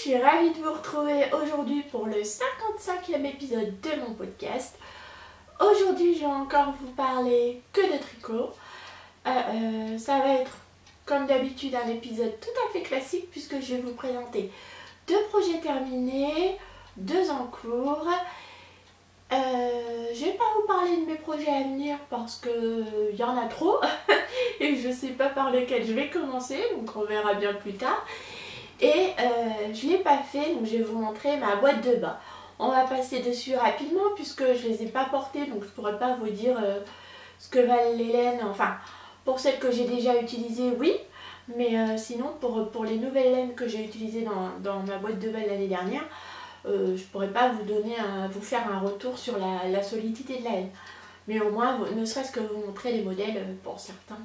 suis ravie de vous retrouver aujourd'hui pour le 55e épisode de mon podcast. Aujourd'hui, je vais encore vous parler que de tricot. Ça va être, comme d'habitude, un épisode tout à fait classique puisque je vais vous présenter 2 projets terminés, 2 en cours. Je vais pas vous parler de mes projets à venir parce que y en a trop et je sais pas par lequel je vais commencer, donc on verra bien plus tard. Et je l'ai pas fait, donc je vais vous montrer ma boîte de bas. On va passer dessus rapidement puisque je les ai pas portées, donc je pourrais pas vous dire ce que valent les laines. Enfin, pour celles que j'ai déjà utilisées, oui, mais sinon pour les nouvelles laines que j'ai utilisées dans ma boîte de bas l'année dernière, je pourrais pas vous faire un retour sur la solidité de la laine. Mais au moins, ne serait-ce que vous montrer les modèles pour certains.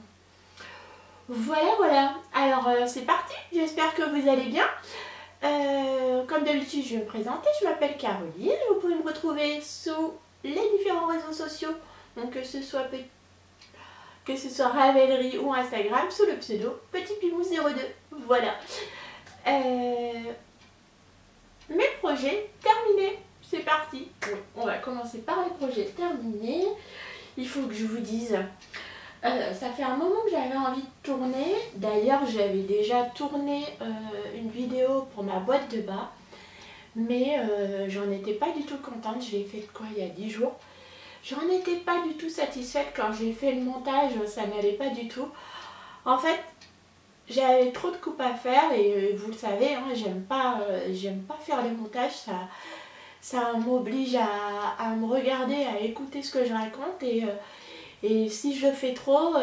Voilà. Alors c'est parti, j'espère que vous allez bien. Comme d'habitude, je vais me présenter, je m'appelle Caroline. Vous pouvez me retrouver sous les différents réseaux sociaux, donc que ce soit Ravelry ou Instagram, sous le pseudo Petit Pimou 02. Voilà. Mes projets terminés, c'est parti. Bon, on va commencer par les projets terminés. Il faut que je vous dise, ça fait un moment que j'avais envie de tourner. D'ailleurs, j'avais déjà tourné une vidéo pour ma boîte de bas, mais j'en étais pas du tout contente. Je l'ai fait quoi il y a 10 jours. J'en étais pas du tout satisfaite quand j'ai fait le montage, ça n'allait pas du tout. En fait, j'avais trop de coupes à faire et vous le savez, hein, j'aime pas faire les montages, ça m'oblige à me regarder, à écouter ce que je raconte et si je le fais trop,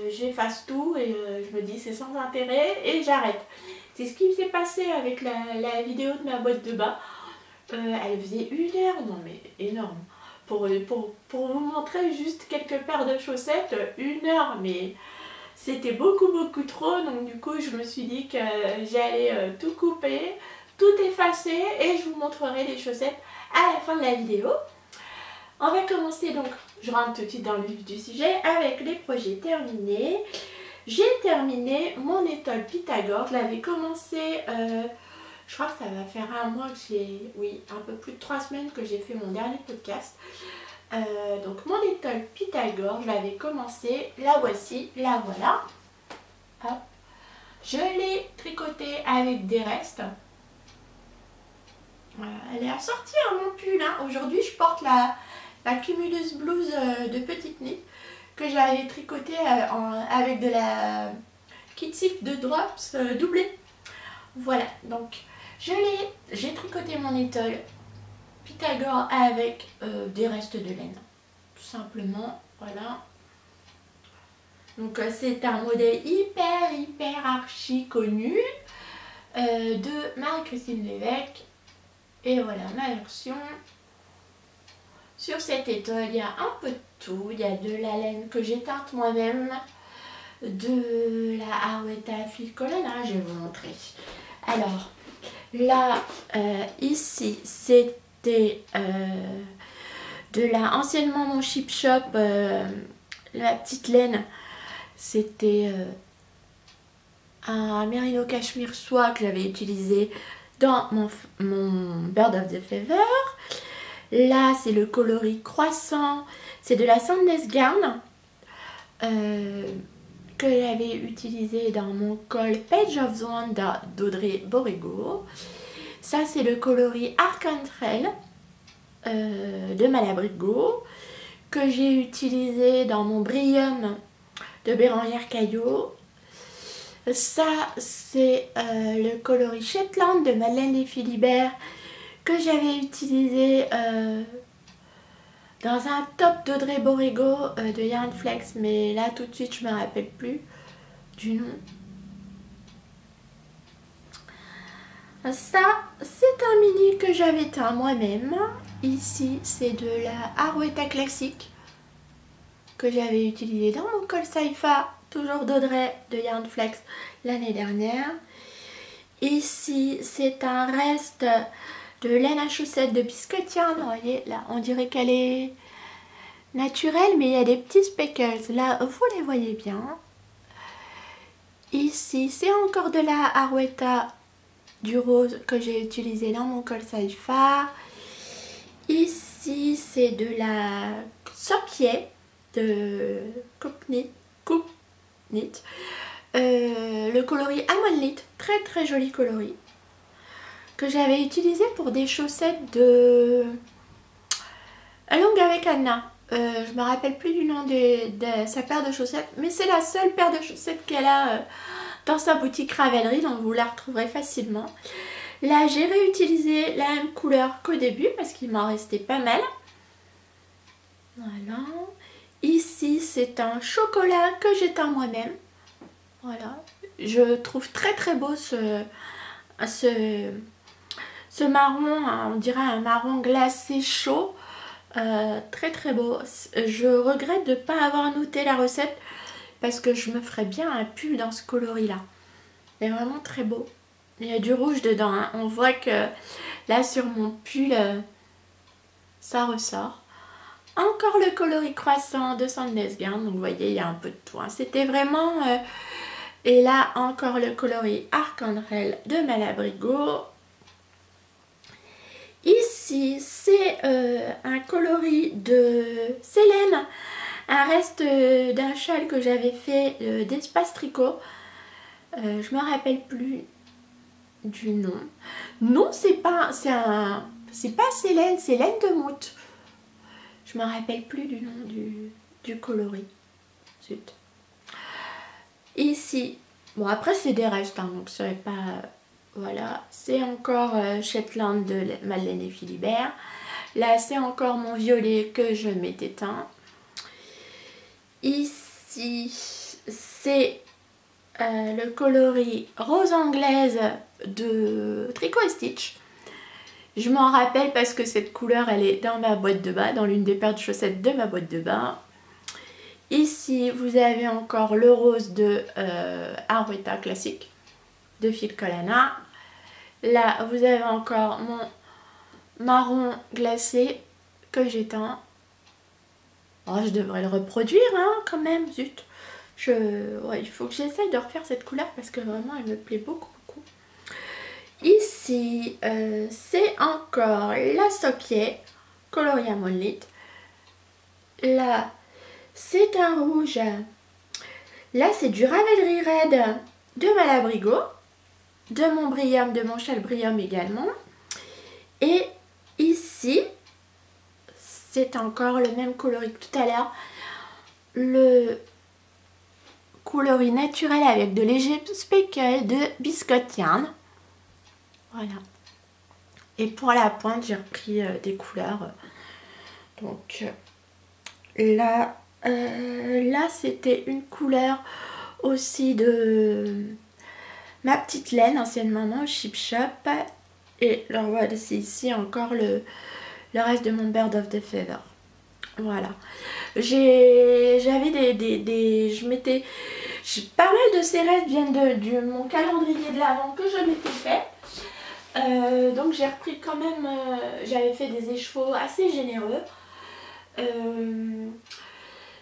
j'efface tout et je me dis c'est sans intérêt et j'arrête. C'est ce qui s'est passé avec la vidéo de ma boîte de bas. Elle faisait 1 heure, non mais énorme. Pour vous montrer juste quelques paires de chaussettes, 1 heure, mais c'était beaucoup trop. Donc du coup je me suis dit que j'allais tout couper, tout effacer et je vous montrerai les chaussettes à la fin de la vidéo. On va commencer donc, je rentre tout de suite dans le vif du sujet avec les projets terminés. J'ai terminé mon étole Pythagore, je l'avais commencé, je crois que ça va faire un mois que un peu plus de 3 semaines que j'ai fait mon dernier podcast. Donc mon étole Pythagore, je l'avais commencé, la voici, la voilà. Hop. Je l'ai tricotée avec des restes. Elle est assortie à mon pull, hein. Aujourd'hui je porte la cumuleuse blouse de petite nid que j'avais tricotée avec de la Kitsip de Drops doublée. Voilà, donc j'ai tricoté mon étole Pythagore avec des restes de laine, tout simplement. Voilà. Donc c'est un modèle hyper archi connu de Marie-Christine Lévesque. Et voilà ma version. Sur cette étole, il y a un peu de tout. Il y a de la laine que j'ai teinte moi-même, de la Harwetta fil colonne, hein, je vais vous montrer. Alors, là, ici, c'était de la, anciennement mon Chip Shop, la petite laine, c'était un Merino Cashmere soie que j'avais utilisé dans mon Bird of the Feather. Là, c'est le coloris croissant, c'est de la Sandnes Garn que j'avais utilisé dans mon col Page of the Wonder d'Audrey Borrego. Ça, c'est le coloris Arc-en-Trail de Malabrigo que j'ai utilisé dans mon Brillium de Bérangère Caillot. Ça, c'est le coloris Shetland de Madeleine des Philibert que j'avais utilisé dans un top d'Audrey Borrego de Yarn Flex, mais là tout de suite je me rappelle plus du nom. Ça, c'est un mini que j'avais teint moi-même. Ici, c'est de la Harwetta classique que j'avais utilisé dans mon col Saifa, toujours d'Audrey de Yarn Flex l'année dernière. Ici, c'est un reste de laine à chaussettes de Biscotte-Yarn. Vous voyez, là, on dirait qu'elle est naturelle, mais il y a des petits speckles. Là, vous les voyez bien. Ici, c'est encore de la Harwetta du rose que j'ai utilisé dans mon col Saifa. Ici c'est de la Sopier de Coupe Knit. Le coloris Amonlit, très très joli coloris, que j'avais utilisé pour des chaussettes de longue avec Anna. Je me rappelle plus du nom de sa paire de chaussettes, mais c'est la seule paire de chaussettes qu'elle a dans sa boutique Ravelry, donc vous la retrouverez facilement. Là j'ai réutilisé la même couleur qu'au début parce qu'il m'en restait pas mal. Voilà. Ici c'est un chocolat que j'ai teint moi-même. Voilà. Je trouve très très beau ce marron, on dirait un marron glacé chaud. Très très beau. Je regrette de ne pas avoir noté la recette parce que je me ferais bien un pull dans ce coloris là. Il est vraiment très beau. Il y a du rouge dedans, hein. On voit que là sur mon pull ça ressort. Encore le coloris croissant de Sandnes Garn, donc vous voyez il y a un peu de tout, hein. C'était vraiment et là encore le coloris Arc-en-Ciel de Malabrigo. Ici c'est un coloris de Célène, un reste d'un châle que j'avais fait d'Espace Tricot. Je me rappelle plus du nom. Non, c'est pas Célène, c'est Laine de Moute. Je me rappelle plus du nom du coloris. Zut. Ici, bon après c'est des restes, hein, donc c'est pas... Voilà, c'est encore Shetland de Madeleine et Philibert. Là, c'est encore mon violet que je m'étais teint. Ici, c'est le coloris rose anglaise de Tricot et Stitch. Je m'en rappelle parce que cette couleur, elle est dans ma boîte de bain, dans l'une des paires de chaussettes de ma boîte de bain. Ici, vous avez encore le rose de Arwetta classique de Phil Collana. Là, vous avez encore mon marron glacé que j'ai teint. Oh, je devrais le reproduire, hein, quand même, zut. Ouais, il faut que j'essaye de refaire cette couleur parce que vraiment, elle me plaît beaucoup, beaucoup. Ici, c'est encore la Sopier, coloris Amonlit. Là, c'est un rouge. Là, c'est du Ravelry Red de Malabrigo. De mon Brillium, de mon châle Brillium également. Et ici, c'est encore le même coloris que tout à l'heure. Le coloris naturel avec de légers speckles de Biscotte Yarn. Voilà. Et pour la pointe, j'ai repris des couleurs. Donc là, c'était une couleur aussi de... ma petite laine, ancienne maman, Chip Shop. Et alors voilà, c'est ici encore le reste de mon Bird of the Feather. Voilà. J'avais pas mal de ces restes viennent de mon calendrier de l'Avent que je m'étais fait. Donc j'ai repris quand même, j'avais fait des écheveaux assez généreux.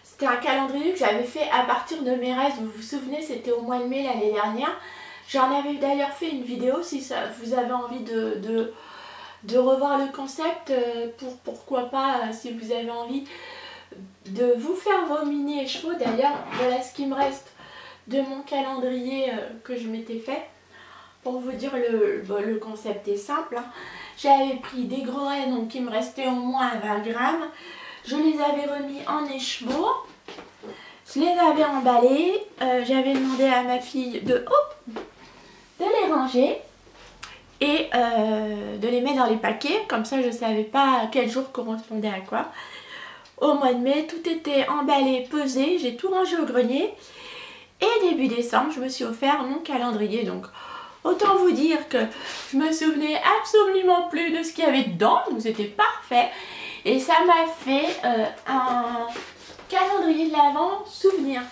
C'était un calendrier que j'avais fait à partir de mes restes. Vous vous souvenez, c'était au mois de mai l'année dernière. J'en avais d'ailleurs fait une vidéo si ça, vous avez envie de revoir le concept, pourquoi pas, si vous avez envie de vous faire vos mini écheveaux. D'ailleurs, voilà ce qui me reste de mon calendrier que je m'étais fait. Pour vous dire, le concept est simple, hein. J'avais pris des gros raies, donc il me restait au moins 20 grammes. Je les avais remis en écheveau. Je les avais emballés. J'avais demandé à ma fille de les ranger et de les mettre dans les paquets. Comme ça, je ne savais pas quel jour correspondait à quoi. Au mois de mai, tout était emballé, pesé. J'ai tout rangé au grenier. Et début décembre, je me suis offert mon calendrier. Donc, autant vous dire que je me souvenais absolument plus de ce qu'il y avait dedans. Donc, c'était parfait. Et ça m'a fait un calendrier de l'Avent souvenir.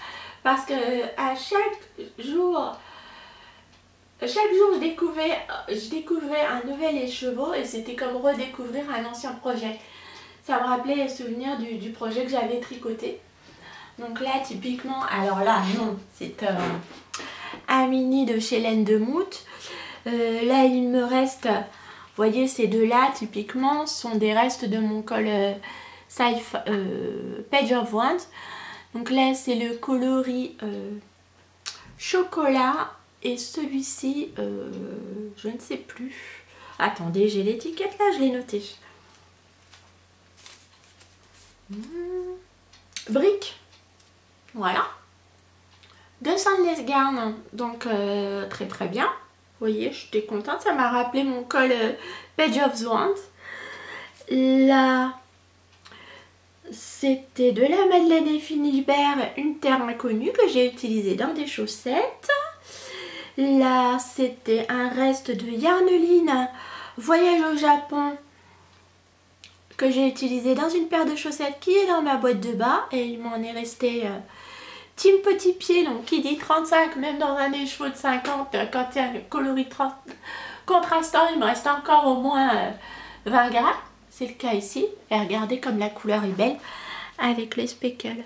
Parce que à chaque jour, je découvrais un nouvel écheveau et c'était comme redécouvrir un ancien projet. Ça me rappelait les souvenirs du projet que j'avais tricoté. Donc là, typiquement, alors là, non, c'est un mini de chez Laine de Moute. Là il me reste, vous voyez ces deux là typiquement sont des restes de mon col Page of Wands. Donc là c'est le coloris chocolat et celui-ci je ne sais plus. Attendez, j'ai l'étiquette là, je l'ai noté. Brique, voilà. De Sandless Garn, donc très très bien. Vous voyez, j'étais contente, ça m'a rappelé mon col Page of Wands. Là, c'était de la Madeleine et Philibert, une terre inconnue que j'ai utilisée dans des chaussettes. Là, c'était un reste de Yarneline Voyage au Japon que j'ai utilisé dans une paire de chaussettes qui est dans ma boîte de bas. Et il m'en est resté Team Petit Pied, donc qui dit 35, même dans un des chevaux de 50, quand il y a un coloris contrastant, il me reste encore au moins 20 grammes. C'est le cas ici. Et regardez comme la couleur est belle avec les speckles.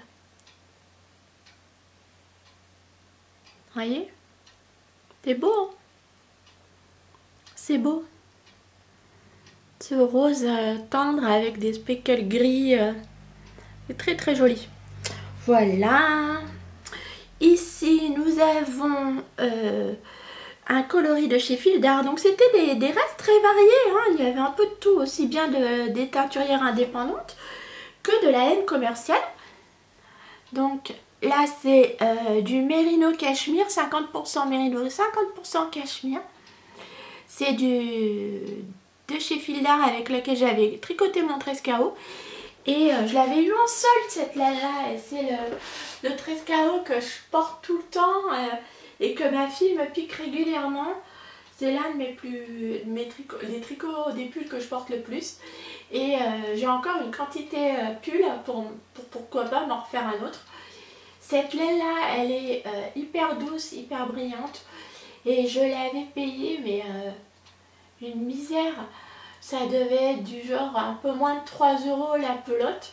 Voyez? C'est beau, hein? C'est beau. Ce rose tendre avec des speckles gris. C'est très très joli. Voilà. Ici, nous avons un coloris de chez Fildar. Donc, c'était des restes très variés. Hein. Il y avait un peu de tout, aussi bien des teinturières indépendantes que de la laine commerciale. Donc, là, c'est du mérino cachemire, 50% mérino, 50% cachemire. C'est de chez Fildar avec lequel j'avais tricoté mon Trescao. Et je l'avais eu en solde cette laine-là. Et c'est le Trescao que je porte tout le temps et que ma fille me pique régulièrement. C'est l'un de les tricots des pulls que je porte le plus. Et j'ai encore une quantité pull pour pourquoi pas m'en refaire un autre. Cette laine-là, elle est hyper douce, hyper brillante. Et je l'avais payée, mais une misère. Ça devait être du genre un peu moins de 3 € la pelote.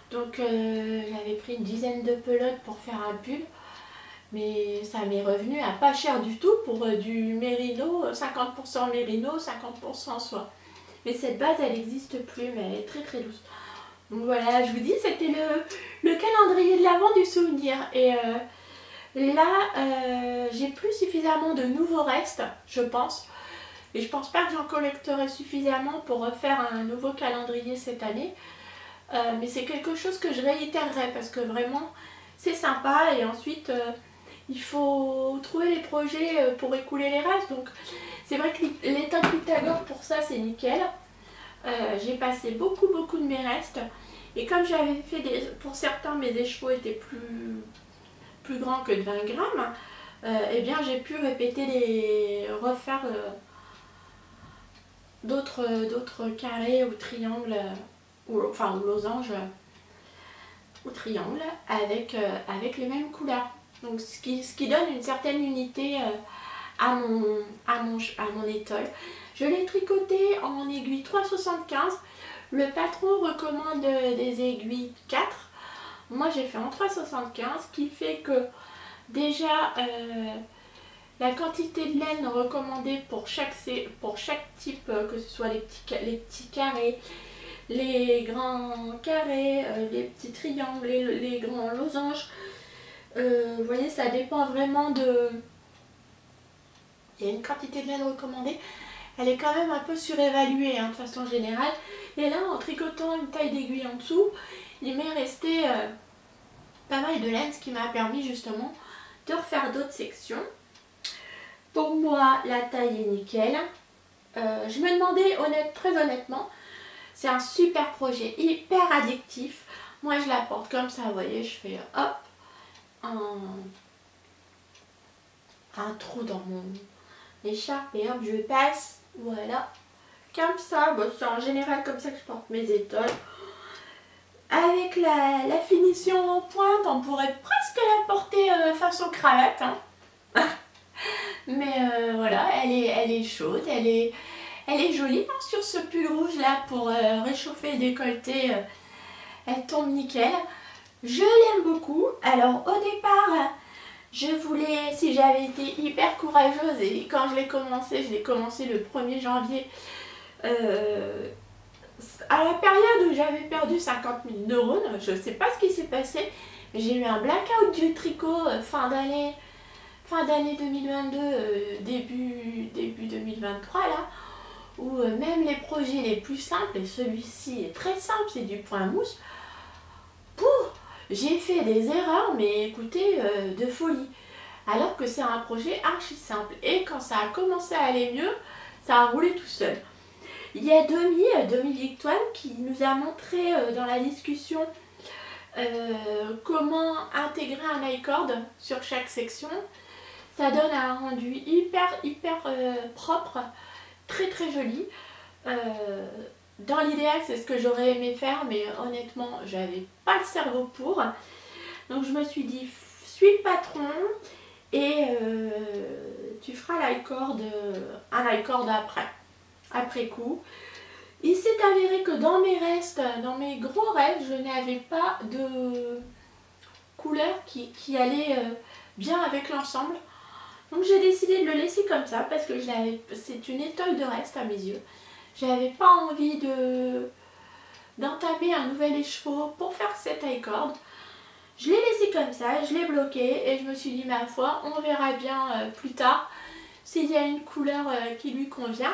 Donc j'avais pris une dizaine de pelotes pour faire un pull. Mais ça m'est revenu à pas cher du tout pour du mérino, 50% mérino, 50% soie. Mais cette base elle n'existe plus, mais elle est très très douce. Donc voilà, je vous dis, c'était le calendrier de l'Avent du souvenir. Et là, j'ai plus suffisamment de nouveaux restes, je pense. Et je pense pas que j'en collecterai suffisamment pour refaire un nouveau calendrier cette année. Mais c'est quelque chose que je réitérerai parce que vraiment c'est sympa. Et ensuite il faut trouver les projets pour écouler les restes. Donc c'est vrai que l'état de Pythagore pour ça c'est nickel. J'ai passé beaucoup de mes restes. Et comme j'avais fait pour certains mes écheveaux étaient plus grands que de 20 grammes. Eh bien j'ai pu refaire d'autres carrés ou triangles enfin ou losanges ou triangles avec les mêmes couleurs. Donc ce qui donne une certaine unité à mon étole. Je l'ai tricoté en aiguille 3,75. Le patron recommande des aiguilles 4. Moi j'ai fait en 3,75, qui fait que déjà la quantité de laine recommandée pour chaque type, que ce soit les petits carrés, les grands carrés, les petits triangles, les grands losanges, vous voyez, ça dépend vraiment de... Il y a une quantité de laine recommandée, elle est quand même un peu surévaluée hein, de façon générale. Et là, en tricotant une taille d'aiguille en dessous, il m'est resté pas mal de laine, ce qui m'a permis justement de refaire d'autres sections. Pour moi, la taille est nickel. Je me demandais, très honnêtement, c'est un super projet, hyper addictif. Moi, je la porte comme ça, vous voyez, je fais hop, un trou dans mon écharpe et hop, je passe, voilà, comme ça. Bon, c'est en général comme ça que je porte mes étoiles. Avec la finition en pointe, on pourrait presque la porter façon cravate, hein. Mais voilà, elle est chaude, elle est jolie hein, sur ce pull rouge là pour réchauffer le décolleté. Elle tombe nickel. Je l'aime beaucoup. Alors au départ, Je voulais, si j'avais été hyper courageuse, et quand je l'ai commencé le 1er janvier, à la période où j'avais perdu 50 000 neurones, je ne sais pas ce qui s'est passé, mais j'ai eu un blackout du tricot fin d'année 2022, début 2023 là, où même les projets les plus simples, et celui-ci est très simple, c'est du point mousse, j'ai fait des erreurs, mais écoutez, de folie. Alors que c'est un projet archi simple. Et quand ça a commencé à aller mieux, ça a roulé tout seul. Il y a Demi Victoire qui nous a montré dans la discussion comment intégrer un iCord sur chaque section. Ça donne un rendu hyper propre, très joli. Dans l'idéal, c'est ce que j'aurais aimé faire, mais honnêtement, j'avais pas le cerveau pour. Donc je me suis dit, suis le patron et tu feras un iCord après coup. Il s'est avéré que dans mes gros restes, je n'avais pas de couleur qui allait bien avec l'ensemble. Donc j'ai décidé de le laisser comme ça parce que c'est une étole de reste à mes yeux. J'avais pas envie d'entamer un nouvel écheveau pour faire cet iCord. Je l'ai laissé comme ça, je l'ai bloqué et je me suis dit ma foi, on verra bien plus tard s'il y a une couleur qui lui convient.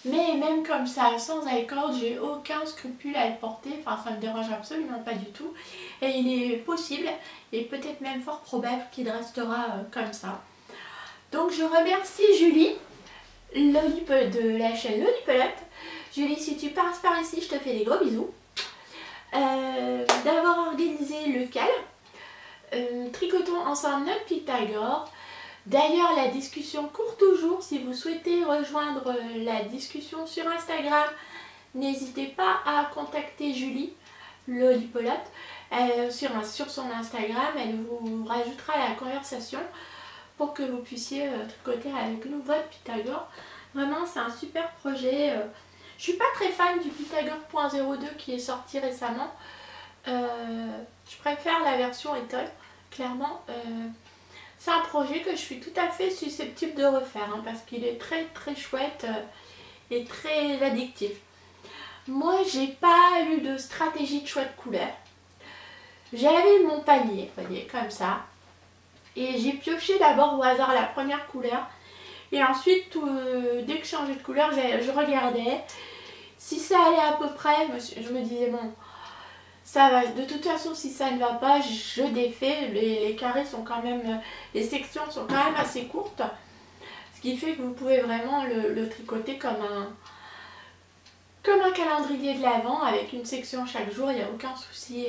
Mais même comme ça, sans iCord, j'ai aucun scrupule à le porter, enfin ça me dérange absolument pas du tout. Et il est possible et peut-être même fort probable qu'il restera comme ça. Donc je remercie Julie de la chaîne Lolipelote. Julie, si tu passes par ici, je te fais des gros bisous. D'avoir organisé le cal. Tricotons ensemble notre Pythagore. D'ailleurs, la discussion court toujours. Si vous souhaitez rejoindre la discussion sur Instagram, n'hésitez pas à contacter Julie Lolipelote sur son Instagram. Elle vous rajoutera à la conversation pour que vous puissiez tricoter avec nous votre Pythagore. Vraiment, c'est un super projet. Je suis pas très fan du Pythagore 0.02 qui est sorti récemment. Je préfère la version étole, clairement. C'est un projet que je suis tout à fait susceptible de refaire hein, parce qu'il est très chouette et très addictif. Moi, j'ai pas eu de stratégie de choix de couleur. J'avais mon panier, vous voyez, comme ça. Et j'ai pioché d'abord au hasard la première couleur. Et ensuite, dès que je changeais de couleur, je regardais. Si ça allait à peu près, je me disais bon, ça va. De toute façon, si ça ne va pas, je défais. Les carrés sont quand même, les sections sont quand même assez courtes. Ce qui fait que vous pouvez vraiment le tricoter comme un calendrier de l'Avent avec une section chaque jour, il n'y a aucun souci.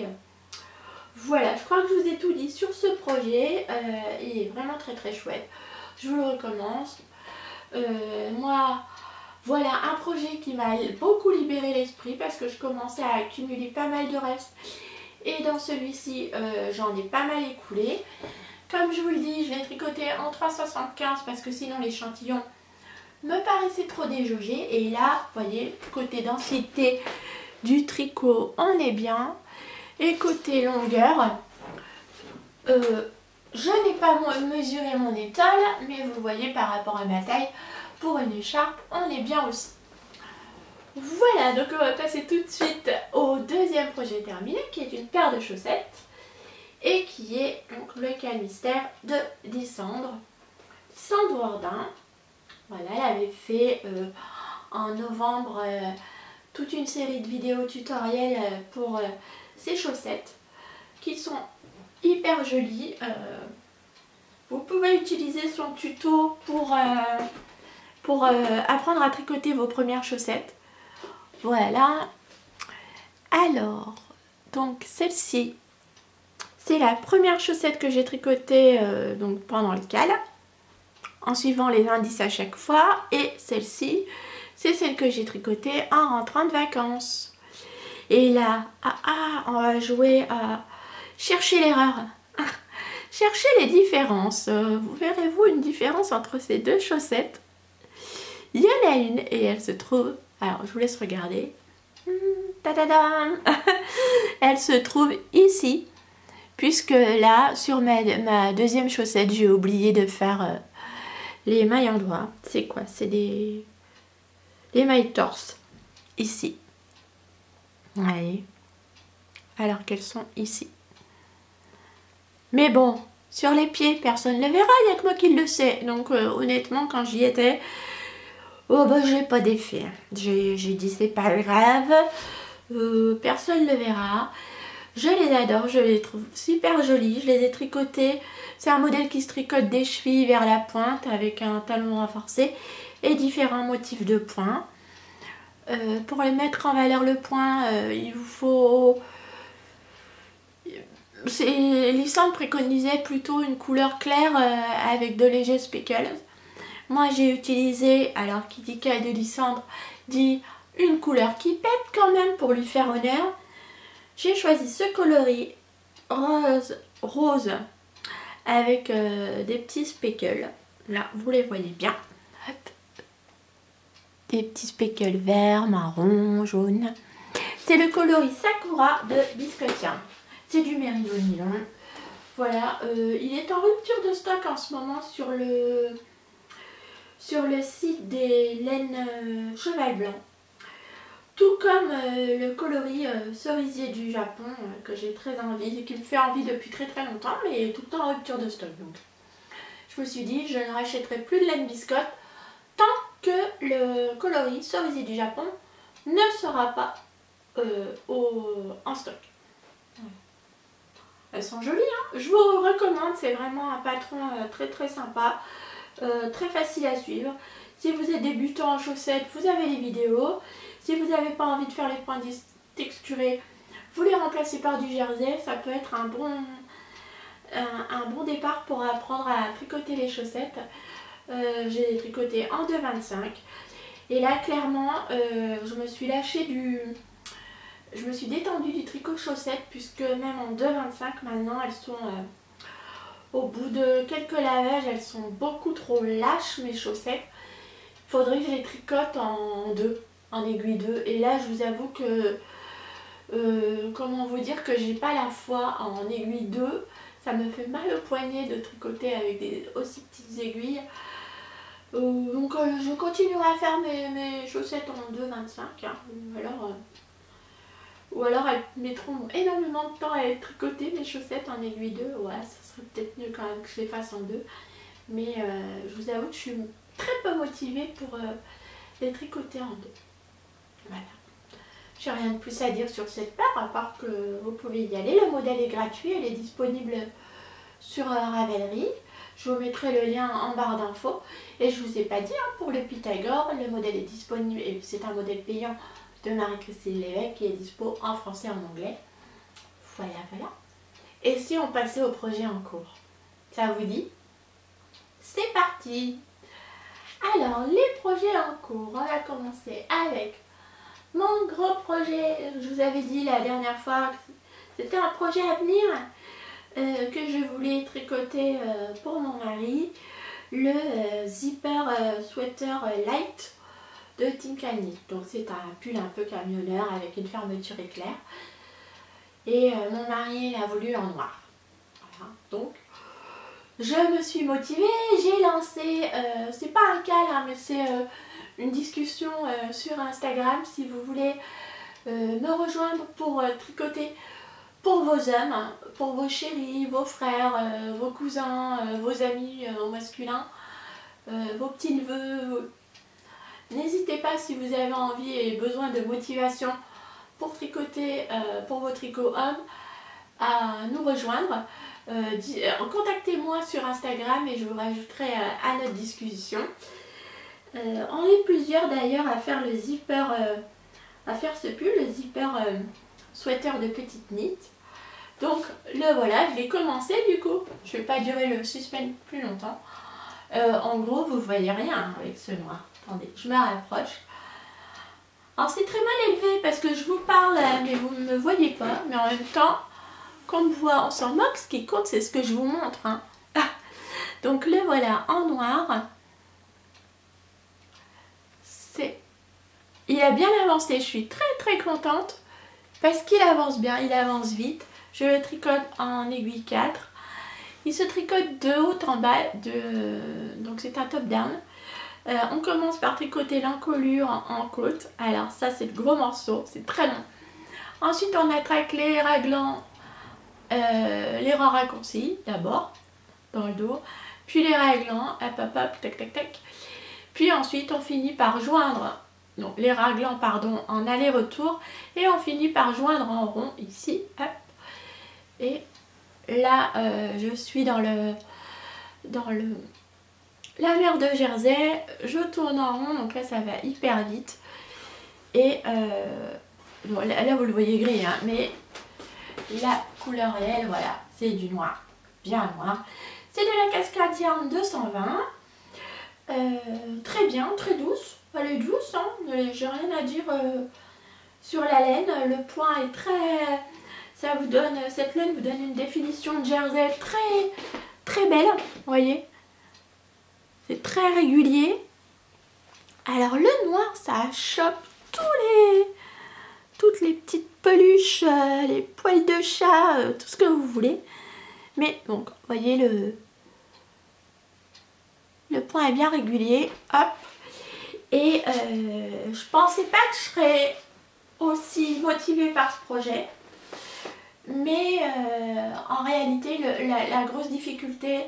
Voilà, je crois que je vous ai tout dit sur ce projet. Il est vraiment très chouette. Je vous le recommence. Moi, voilà un projet qui m'a beaucoup libéré l'esprit parce que je commençais à accumuler pas mal de restes. Et dans celui-ci, j'en ai pas mal écoulé. Comme je vous le dis, je l'ai tricoté en 3,75 parce que sinon l'échantillon me paraissait trop déjaugé. Et là, vous voyez, côté densité du tricot, on est bien. Et côté longueur, je n'ai pas mesuré mon étole, mais vous voyez par rapport à ma taille, pour une écharpe, on est bien aussi. Voilà, donc on va passer tout de suite au deuxième projet terminé, qui est une paire de chaussettes, et qui est donc le cal mystère de Lysandre Wardin. Voilà, elle avait fait en novembre toute une série de vidéos tutoriels pour ces chaussettes, qui sont hyper jolies. Vous pouvez utiliser son tuto pour apprendre à tricoter vos premières chaussettes. Voilà. Alors, donc celle-ci, c'est la première chaussette que j'ai tricotée donc pendant le cal, en suivant les indices à chaque fois. Et celle-ci, c'est celle que j'ai tricotée en rentrant de vacances. Et là, on va jouer à chercher l'erreur. Cherchez les différences. Vous verrez-vous une différence entre ces deux chaussettes? Il y en a une et elle se trouve... Alors, je vous laisse regarder. Ta-da-dam. Elle se trouve ici, puisque là, sur ma deuxième chaussette, j'ai oublié de faire les mailles endroits. C'est quoi? C'est les mailles torse, ici. Voyez. Alors qu'elles sont ici. Mais bon, sur les pieds, personne ne le verra, il n'y a que moi qui le sais. Donc honnêtement, quand j'y étais, oh bah j'ai pas d'effet. J'ai dit c'est pas grave, personne ne le verra. Je les adore, je les trouve super jolies, je les ai tricotées. C'est un modèle qui se tricote des chevilles vers la pointe avec un talon renforcé et différents motifs de points. Pour les mettre en valeur le point, il vous faut... Lysandre préconisait plutôt une couleur claire avec de légers speckles. Moi j'ai utilisé, alors qui dit caille de Lysandre dit une couleur qui pète quand même pour lui faire honneur. J'ai choisi ce coloris rose avec des petits speckles. Là vous les voyez bien. Hop. Des petits speckles verts, marron, jaune. C'est le coloris Sakura de Biscotia. C'est du Mérino Nylon. Voilà, il est en rupture de stock en ce moment sur le site des laines cheval blanc. Tout comme le coloris cerisier du Japon que j'ai très envie et qui me fait envie depuis très longtemps, mais tout le temps en rupture de stock. Donc je me suis dit je ne rachèterai plus de laine biscotte tant que le coloris cerisier du Japon ne sera pas en stock. Elles sont jolies, hein. Je vous recommande, c'est vraiment un patron très sympa, très facile à suivre. Si vous êtes débutant en chaussettes, vous avez les vidéos. Si vous n'avez pas envie de faire les points texturés, vous les remplacez par du jersey. Ça peut être un bon départ pour apprendre à tricoter les chaussettes. J'ai tricoté en 2,25. Et là, clairement, je me suis détendue du tricot chaussettes puisque même en 2,25 maintenant elles sont au bout de quelques lavages, elles sont beaucoup trop lâches mes chaussettes. Il faudrait que je les tricote en aiguille 2. Et là je vous avoue que comment vous dire que j'ai pas la foi en aiguille 2. Ça me fait mal au poignet de tricoter avec des aussi petites aiguilles. Donc je continuerai à faire mes chaussettes en 2,25 hein. Ou alors elles mettront énormément de temps à être tricotées, mes chaussettes en aiguille 2. Ouais, ça serait peut-être mieux quand même que je les fasse en 2. Mais je vous avoue que je suis très peu motivée pour les tricoter en 2. Voilà. J'ai rien de plus à dire sur cette paire, à part que vous pouvez y aller. Le modèle est gratuit, elle est disponible sur Ravelry. Je vous mettrai le lien en barre d'infos. Et je vous ai pas dit, hein, pour le Pythagore, le modèle est disponible, et c'est un modèle payant de Marie-Christine Lévesque qui est dispo en français et en anglais. Voilà. Et si on passait au projet en cours? Ça vous dit? C'est parti! Alors, les projets en cours, on va commencer avec mon gros projet. Je vous avais dit la dernière fois que c'était un projet à venir que je voulais tricoter pour mon mari. Le zipper sweater light de Tinkani. Donc c'est un pull un peu camionneur avec une fermeture éclair. Et mon mari l'a voulu en noir. Voilà. Donc je me suis motivée, j'ai lancé, c'est pas un cal hein, mais c'est une discussion sur Instagram si vous voulez me rejoindre pour tricoter pour vos hommes, pour vos chéris, vos frères, vos cousins, vos amis au masculin, vos petits-neveux. N'hésitez pas si vous avez envie et besoin de motivation pour tricoter pour vos tricots hommes à nous rejoindre. Contactez-moi sur Instagram et je vous rajouterai à notre discussion. On est plusieurs d'ailleurs à faire le zipper, à faire ce pull, le zipper sweater de petite knit. Donc le voilà, je l'ai commencé du coup. Je ne vais pas durer le suspense plus longtemps. En gros, vous voyez rien avec ce noir. Attendez, je me rapproche. Alors c'est très mal élevé parce que je vous parle, mais vous ne me voyez pas. Mais en même temps, qu'on me voit, on s'en moque. Ce qui compte, c'est ce que je vous montre. Hein. Donc le voilà en noir. Il a bien avancé. Je suis très contente parce qu'il avance bien, il avance vite. Je le tricote en aiguille 4. Il se tricote de haut en bas, donc c'est un top down. On commence par tricoter l'encolure en côte. Alors ça c'est le gros morceau, c'est très long. Ensuite on attaque les raglans, les rangs raccourcis d'abord dans le dos, puis les raglans, hop hop hop, tac tac tac. Puis ensuite on finit par joindre donc les raglans pardon en aller-retour et on finit par joindre en rond ici, hop. Et là je suis dans la mer de Jersey, je tourne en rond, donc là ça va hyper vite. Et bon, là vous le voyez gris, hein, mais la couleur réelle, voilà, c'est du noir, bien noir. C'est de la Cascade Yarn 220, très bien, très douce, elle est douce, hein, j'ai rien à dire sur la laine, le point est très... Ça vous donne, cette laine vous donne une définition de jersey très belle, vous voyez. C'est très régulier. Alors le noir, ça chope toutes les petites peluches, les poils de chat, tout ce que vous voulez. Mais donc, vous voyez, le point est bien régulier. Hop. Et je pensais pas que je serais aussi motivée par ce projet. Mais en réalité, la grosse difficulté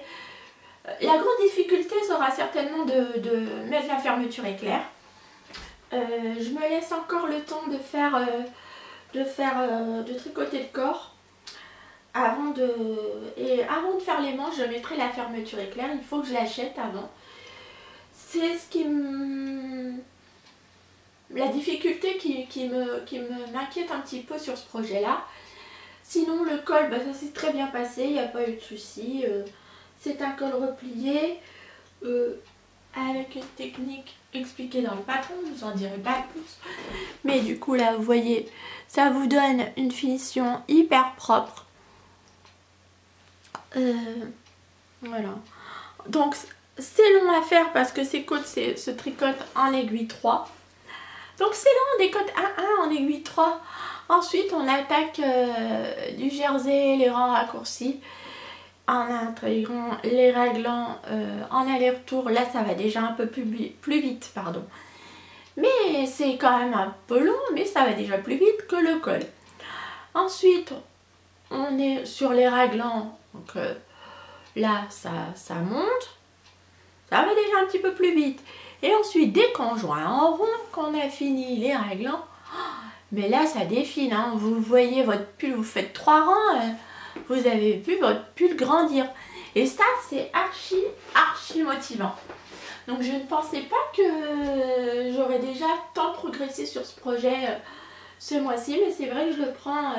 sera certainement de mettre la fermeture éclair. Je me laisse encore le temps de tricoter le corps. Avant de faire les manches, je mettrai la fermeture éclair. Il faut que je l'achète avant. C'est ce qui la difficulté qui m'inquiète un petit peu sur ce projet-là. Sinon le col, bah, ça s'est très bien passé, il n'y a pas eu de souci. C'est un col replié avec une technique expliquée dans le patron, je vous en dirai pas plus. Mais du coup là vous voyez, ça vous donne une finition hyper propre. Voilà. Donc c'est long à faire parce que ces côtes se tricotent en aiguille 3. Donc c'est long, on décote 1-1 en aiguille 3. Ensuite on attaque du jersey, les rangs raccourcis en intégrant les raglans en aller-retour. Là ça va déjà un peu plus vite, pardon. Mais c'est quand même un peu long, mais ça va déjà plus vite que le col. Ensuite on est sur les raglans, donc là ça monte, ça va déjà un petit peu plus vite. Et ensuite dès qu'on joint en rond, qu'on a fini les raglans, mais là ça défile, hein. Vous voyez votre pull, vous faites 3 rangs, vous avez vu votre pull grandir. Et ça c'est archi motivant. Donc je ne pensais pas que j'aurais déjà tant progressé sur ce projet ce mois-ci, mais c'est vrai que je le prends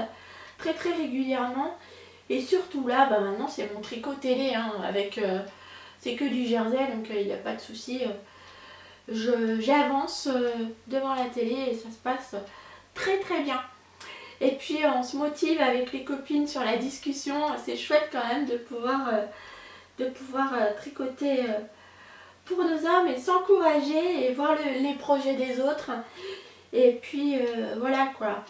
très régulièrement. Et surtout là, bah maintenant c'est mon tricot télé, hein, avec c'est que du jersey, donc il n'y a pas de souci. J'avance devant la télé et ça se passe très bien. Et puis on se motive avec les copines sur la discussion, c'est chouette quand même de pouvoir tricoter pour nos hommes et s'encourager et voir les projets des autres. Et puis voilà quoi.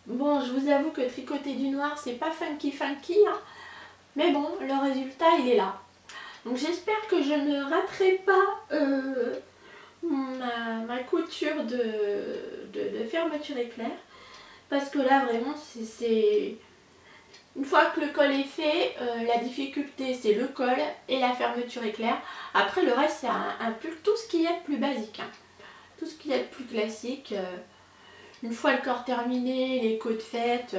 Bon, je vous avoue que tricoter du noir c'est pas funky, hein, mais bon, le résultat il est là. Donc j'espère que je ne raterai pas ma couture de fermeture éclair, parce que là vraiment c'est une fois que le col est fait, la difficulté c'est le col et la fermeture éclair. Après le reste c'est un pull, tout ce qui est plus basique, hein. Tout ce qui est plus classique. Une fois le corps terminé, les côtes faites,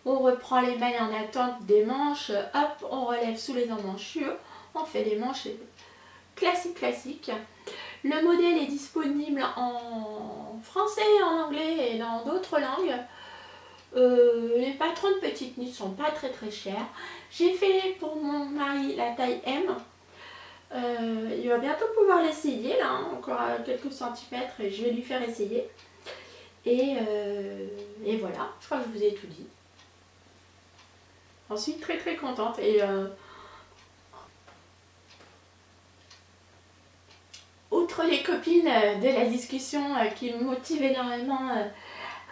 on reprend les mailles en attente des manches, hop, on relève sous les emmanchures, on fait les manches classiques. Le modèle est disponible en français, en anglais et dans d'autres langues. Les patrons de petites nuits sont pas très chers. J'ai fait pour mon mari la taille M. Il va bientôt pouvoir l'essayer, là, hein, encore à quelques centimètres, et je vais lui faire essayer. Et voilà, je crois que je vous ai tout dit. J'en suis très contente. Et outre les copines de la discussion qui me motivent énormément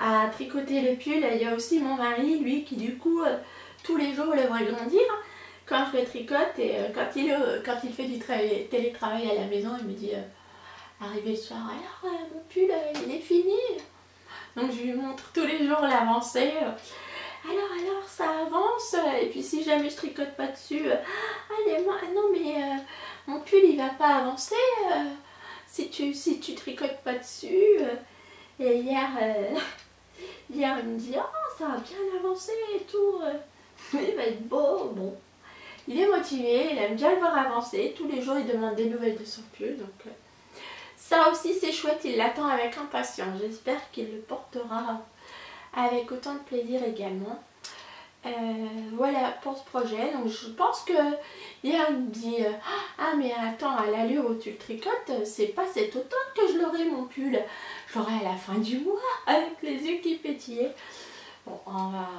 à tricoter le pull, il y a aussi mon mari, lui, qui du coup tous les jours le voit grandir quand je le tricote et quand il fait du télétravail à la maison, il me dit arrivé le soir, alors mon pull il est fini. Donc je lui montre tous les jours l'avancée. Alors ça avance et puis si jamais je tricote pas dessus, non mais mon pull il va pas avancer si tu tricotes pas dessus. Et hier il me dit ça a bien avancé et tout, il va être beau. Bon, il est motivé, il aime bien le voir avancer, tous les jours il demande des nouvelles de son pull, donc ça aussi c'est chouette, il l'attend avec impatience, j'espère qu'il le portera avec autant de plaisir également. Voilà pour ce projet. Donc je pense que hier il me dit ah mais attends, à l'allure où tu le tricotes, c'est pas cet automne que je l'aurai mon pull, je l'aurai à la fin du mois avec les yeux qui pétillaient. Bon, on va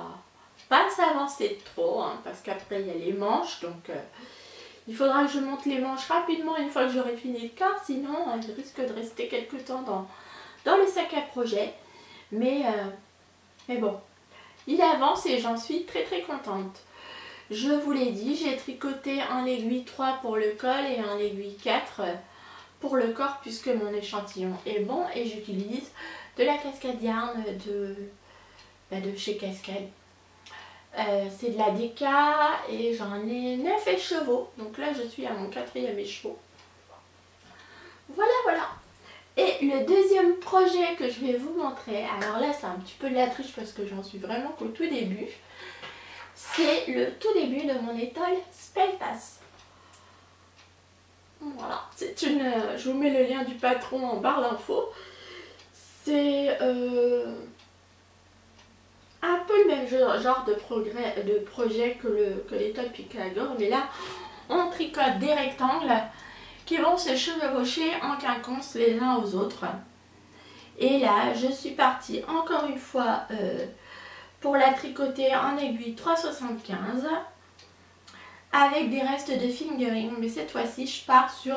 pas s'avancer trop hein, parce qu'après il y a les manches, donc il faudra que je monte les manches rapidement une fois que j'aurai fini le corps, sinon je risque de rester quelque temps dans le sac à projet. Mais bon, il avance et j'en suis très contente. Je vous l'ai dit, j'ai tricoté un aiguille 3 pour le col et un aiguille 4 pour le corps puisque mon échantillon est bon et j'utilise de la Cascade Yarn de chez Cascade. C'est de la DK et j'en ai 9 écheveaux. Donc là je suis à mon 4e écheveau. Voilà. Et le deuxième projet que je vais vous montrer, alors là c'est un petit peu de la triche parce que j'en suis vraiment qu'au tout début. C'est le tout début de mon étole Speltas. Voilà, c'est une... je vous mets le lien du patron en barre d'infos. C'est un peu le même genre de projet que l'étole Picador, mais là on tricote des rectangles qui vont se chevaucher en quinconce les uns aux autres. Et là je suis partie encore une fois pour la tricoter en aiguille 3,75 avec des restes de fingering, mais cette fois-ci je pars sur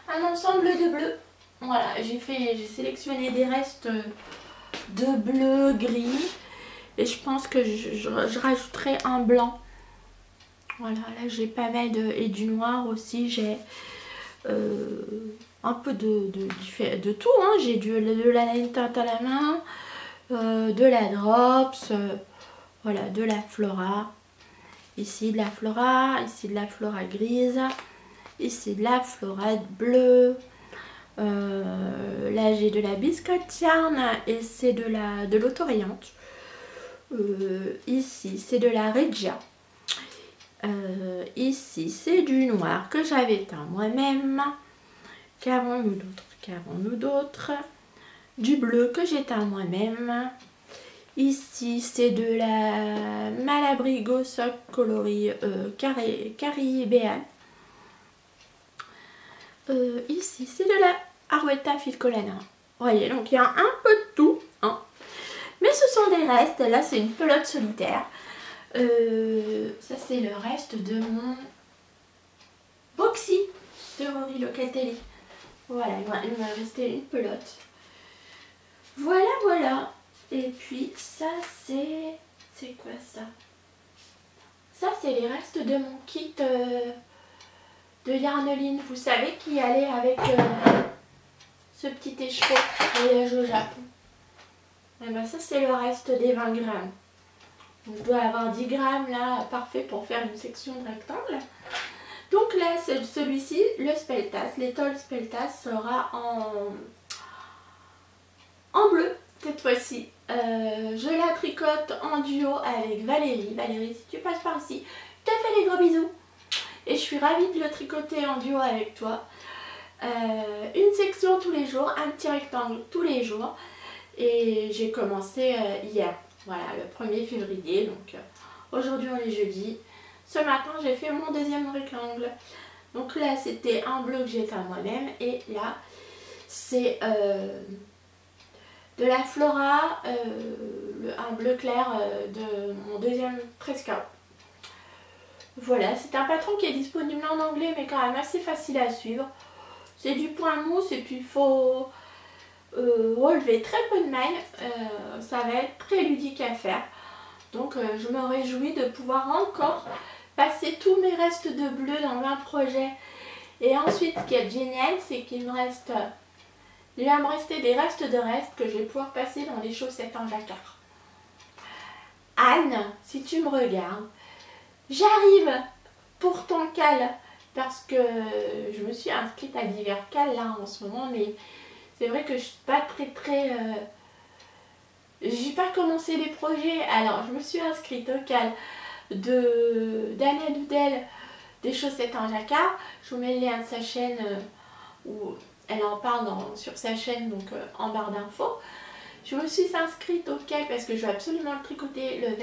un ensemble de bleu. Voilà, j'ai sélectionné des restes de bleu gris et je pense que je rajouterai un blanc. Voilà, là j'ai pas mal et du noir aussi, j'ai un peu de tout, hein. J'ai de la laine teinte à la main, de la drops, voilà, de la flora, ici de la flora, ici de la flora grise, ici de la flora bleue, là j'ai de la biscotte yarn et c'est de l'autorayante, ici c'est de la regia, ici c'est du noir que j'avais teint moi-même. Qu'avons-nous d'autre? Du bleu que j'ai teint moi-même. Ici c'est de la Malabrigo Sock coloris Caribéan. Ici c'est de la Arwetta Filcolana. Vous voyez, donc il y a un peu de tout, hein. Mais ce sont des restes. Là c'est une pelote solitaire. Ça c'est le reste de mon Boxy de Rory Locatelli. Voilà, il m'a resté une pelote. Voilà. Et puis ça c'est... C'est quoi ça? Ça c'est les restes de mon kit de Yarneline. Vous savez, qui allait avec ce petit écheveau voyage au Japon. Et ben ça c'est le reste des 20 grammes. Donc, je dois avoir 10 grammes là, parfait pour faire une section de rectangle. Donc là, celui-ci, le Speltas, l'étole Speltas sera en bleu cette fois-ci. Je la tricote en duo avec Valérie. Valérie, si tu passes par ici, je te fais des gros bisous. Et je suis ravie de le tricoter en duo avec toi. Une section tous les jours, un petit rectangle tous les jours. Et j'ai commencé hier, voilà, le 1er février. Donc aujourd'hui on est jeudi. Ce matin j'ai fait mon deuxième rectangle. Donc là c'était un bleu que j'ai fait à moi-même. Et là c'est de la Flora, un bleu clair de mon deuxième Tresca. Voilà, c'est un patron qui est disponible en anglais mais quand même assez facile à suivre. C'est du point mousse et puis il faut relever très peu de mailles. Ça va être très ludique à faire. Donc je me réjouis de pouvoir encore passer tous mes restes de bleu dans un projet. Et ensuite, ce qui est génial, c'est qu'il me reste... il va me rester des restes de restes que je vais pouvoir passer dans les chaussettes en jacquard. Anne, si tu me regardes, j'arrive pour ton cal parce que je me suis inscrite à divers cals là en ce moment, mais c'est vrai que je suis pas très j'ai pas commencé les projets. Alors je me suis inscrite au cal d'Anna Doudel des chaussettes en jacquard. Je vous mets le lien de sa chaîne où elle en parle sur sa chaîne, donc en barre d'infos. Je me suis inscrite au cal parce que je veux absolument tricoter le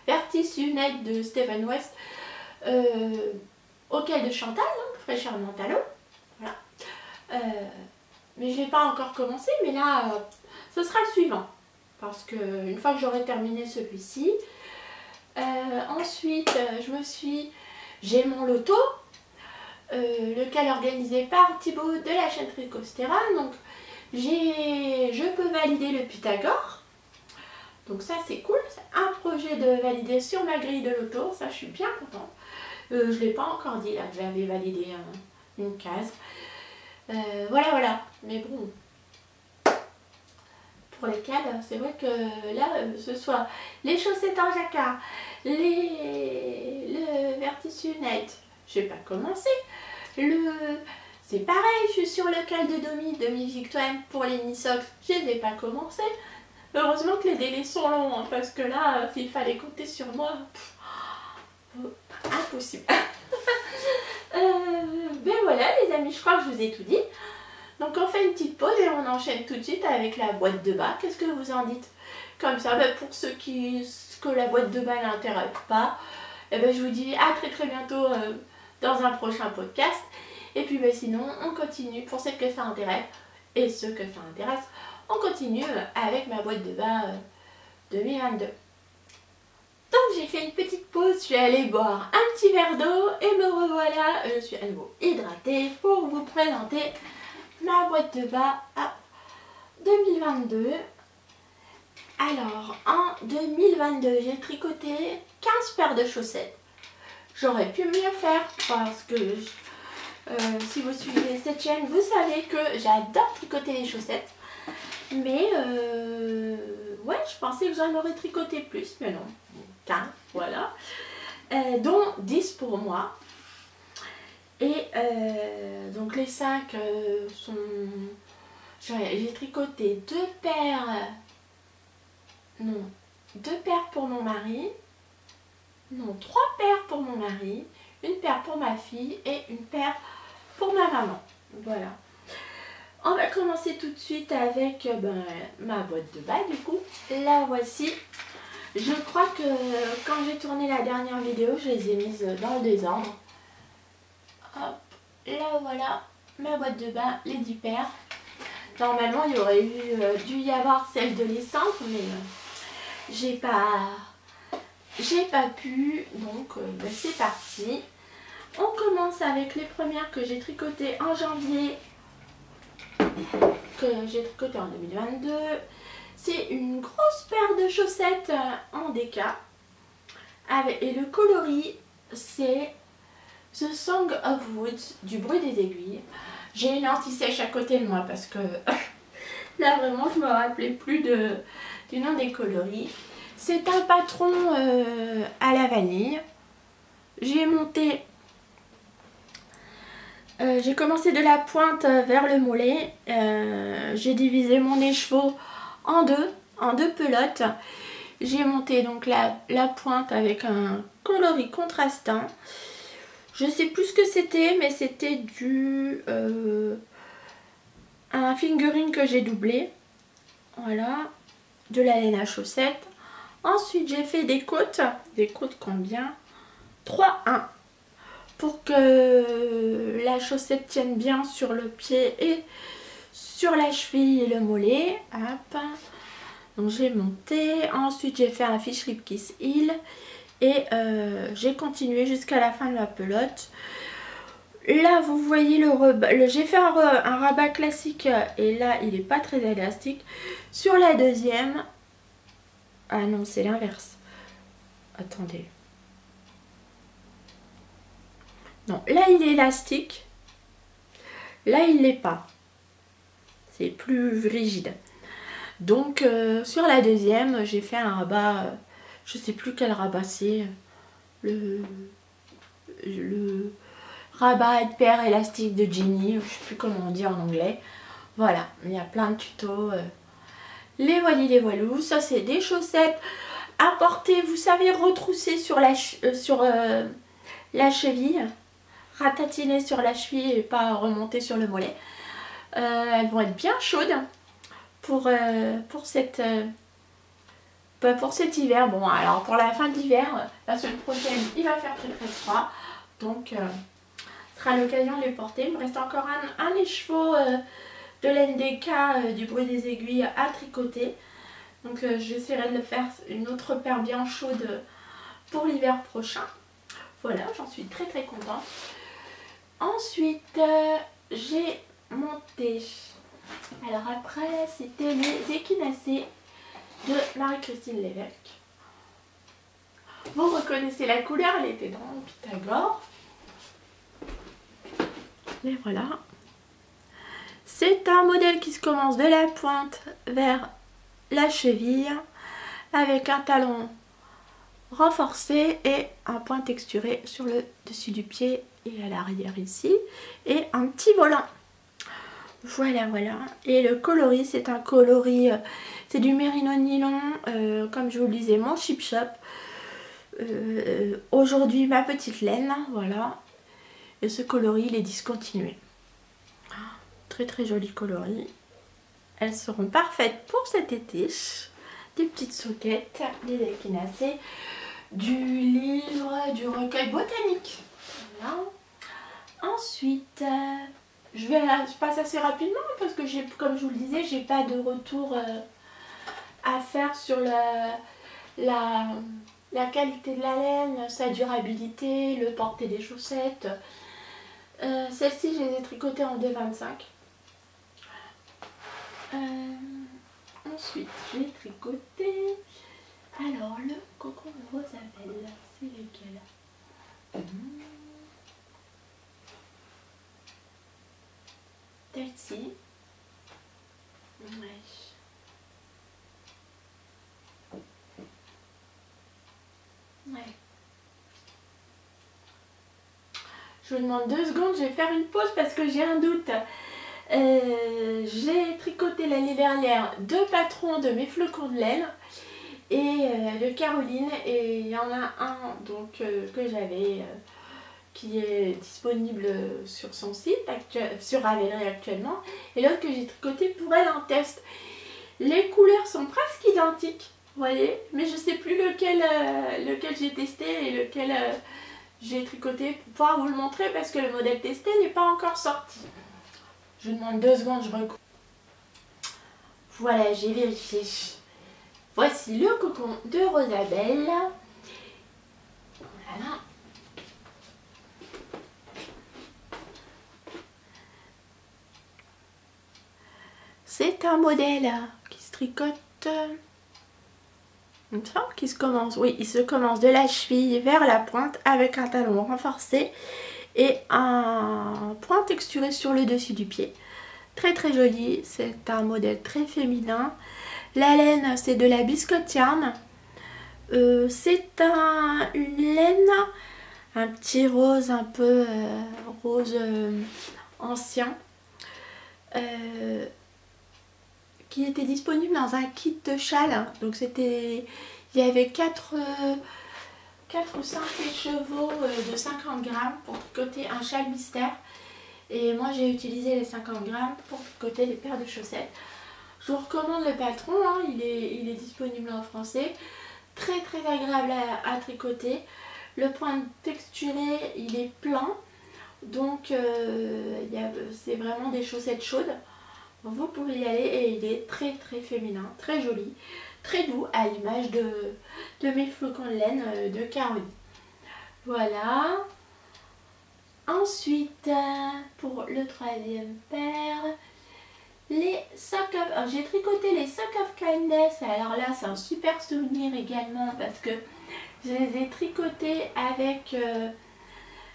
Vertice Unite de Stephen West au cal de Chantal, donc fraîcheur Mentalo. Voilà. Mais je n'ai pas encore commencé, mais là ce sera le suivant parce que une fois que j'aurai terminé celui-ci, ensuite j'ai mon loto, le cal organisé par Thibaut de la chaîne Tricostera. Donc je peux valider le Pythagore, donc ça c'est cool, c'est un projet de valider sur ma grille de loto, ça je suis bien contente. Je ne l'ai pas encore dit là, j'avais validé une case. Voilà, mais bon, pour les cales, c'est vrai que là, ce soit les chaussettes en jacquard, le Vertice Unite, j'ai pas commencé. C'est pareil, je suis sur le cal de Demi Victoire pour les Nisox, je les ai pas commencé. Heureusement que les délais sont longs, hein, parce que là, s'il fallait compter sur moi, impossible. Ben voilà les amis, je crois que je vous ai tout dit. Donc on fait une petite pause et on enchaîne tout de suite avec la boîte de bas. Qu'est-ce que vous en dites? Comme ça, ben pour ceux que la boîte de bas n'intéresse pas, eh ben je vous dis à très bientôt dans un prochain podcast. Et puis ben sinon, on continue pour ceux que ça intéresse et ceux que ça intéresse. On continue avec ma boîte de bas 2022. Donc j'ai fait une petite pause, je suis allée boire un petit verre d'eau et me revoilà, je suis à nouveau hydratée pour vous présenter ma boîte de bas à 2022. Alors en 2022 j'ai tricoté 15 paires de chaussettes. J'aurais pu mieux faire parce que si vous suivez cette chaîne vous savez que j'adore tricoter les chaussettes. Mais ouais, je pensais que j'en aurais tricoté plus, mais non. 15, voilà. Dont 10 pour moi. Et donc les 5 sont... J'ai tricoté 2 paires... Non, 2 paires pour mon mari. Non, 3 paires pour mon mari. Une paire pour ma fille et une paire pour ma maman. Voilà. On va commencer tout de suite avec ma boîte de bas du coup. La voici. Je crois que quand j'ai tourné la dernière vidéo, je les ai mises dans le désordre. Hop, là voilà ma boîte de bas, les 10 paires. Normalement il y aurait dû y avoir celle de l'essence, mais j'ai pas pu, donc c'est parti. On commence avec les premières que j'ai tricotées en janvier, que j'ai tricoté en 2022. C'est une grosse paire de chaussettes en déca. Et le coloris, c'est The Song of Woods, du bruit des aiguilles. J'ai une anti-sèche à côté de moi parce que là vraiment je me rappelais plus du nom des coloris. C'est un patron à la vanille. J'ai monté... j'ai commencé de la pointe vers le mollet. J'ai divisé mon écheveau en deux pelotes. J'ai monté donc la pointe avec un coloris contrastant. Je sais plus ce que c'était, mais c'était un fingering que j'ai doublé. Voilà, de la laine à chaussettes. Ensuite j'ai fait des côtes combien? 3-1. Pour que la chaussette tienne bien sur le pied et sur la cheville et le mollet. Hop. Donc j'ai monté. Ensuite j'ai fait un fish rib kiss heel. Et j'ai continué jusqu'à la fin de la pelote. Là vous voyez j'ai fait un rabat classique. Et là il n'est pas très élastique. Sur la deuxième, Ah non, c'est l'inverse. Attendez. Non, là il est élastique. Là il l'est pas. C'est plus rigide. Donc sur la deuxième, j'ai fait un rabat. Je sais plus quel rabat c'est. Le rabat hyper élastique de Jenny. Je sais plus comment on dit en anglais. Voilà, il y a plein de tutos. Les voilis, les voilous. Ça c'est des chaussettes à porter, vous savez, retroussées sur la cheville. Ratatiner sur la cheville et pas remonter sur le mollet. Elles vont être bien chaudes pour cet hiver. Bon, alors pour la fin de l'hiver, la semaine prochaine, il va faire très très froid. Donc, ce sera l'occasion de les porter. Il me reste encore un écheveau de l'NDK du bruit des aiguilles à tricoter. Donc, j'essaierai de le faire une autre paire bien chaude pour l'hiver prochain. Voilà, j'en suis très très contente. Ensuite, j'ai monté. Alors après, c'était les équinacées de Marie-Christine Lévesque. Vous reconnaissez la couleur, elle était dans mon Pythagore. Et voilà. C'est un modèle qui se commence de la pointe vers la cheville avec un talon renforcé et un point texturé sur le dessus du pied et à l'arrière ici et un petit volant. Voilà, voilà. Et le coloris, c'est un coloris, c'est du mérino nylon, comme je vous le disais, mon Chip Shop. Aujourd'hui, ma petite laine, voilà. Et ce coloris, il est discontinué. Très très joli coloris. Elles seront parfaites pour cet été. Des petites soquettes, des équinacées, du livre, du recueil botanique. Voilà. Ensuite, je passe assez rapidement parce que comme je vous le disais, j'ai pas de retour à faire sur la qualité de la laine, sa durabilité, le porté des chaussettes. Celles-ci, je les ai tricotées en 2,25. Ensuite, j'ai tricoté. Alors, le cocon Rosabelle, c'est lequel? Celle-ci. Ouais. Ouais. Je vous demande 2 secondes, je vais faire une pause parce que j'ai un doute. J'ai tricoté l'année dernière 2 patrons de mes flocons de laine et de Caroline, et il y en a un donc que j'avais qui est disponible sur son site, sur Ravelry actuellement, et l'autre que j'ai tricoté pour elle en test. Les couleurs sont presque identiques, vous voyez, mais je sais plus lequel j'ai testé et lequel j'ai tricoté pour pouvoir vous le montrer parce que le modèle testé n'est pas encore sorti. Je vous demande 2 secondes, je recoupe. Voilà, j'ai vérifié. Voici le cocon de Rosabelle. Voilà. C'est un modèle qui se tricote. Il me semble qu'il se commence. Oui, il se commence de la cheville vers la pointe avec un talon renforcé et un point texturé sur le dessus du pied. Très très joli. C'est un modèle très féminin. La laine, c'est de la Biscotte Yarn. C'est une laine, un petit rose, un peu rose ancien, qui était disponible dans un kit de châle. Donc il y avait 4 ou 5 écheveaux de 50 grammes pour tricoter un châle mystère. Et moi j'ai utilisé les 50 grammes pour tricoter les paires de chaussettes. Je vous recommande le patron, hein, il est disponible en français. Très très agréable à tricoter. Le point texturé, il est plein. Donc c'est vraiment des chaussettes chaudes. Vous pouvez y aller et il est très très féminin, très joli, très doux à l'image de mes flocons de laine de Caroline. Voilà. Ensuite, pour le troisième paire, les Sock of... J'ai tricoté les Sock of Kindness. Alors là, c'est un super souvenir également parce que je les ai tricotés avec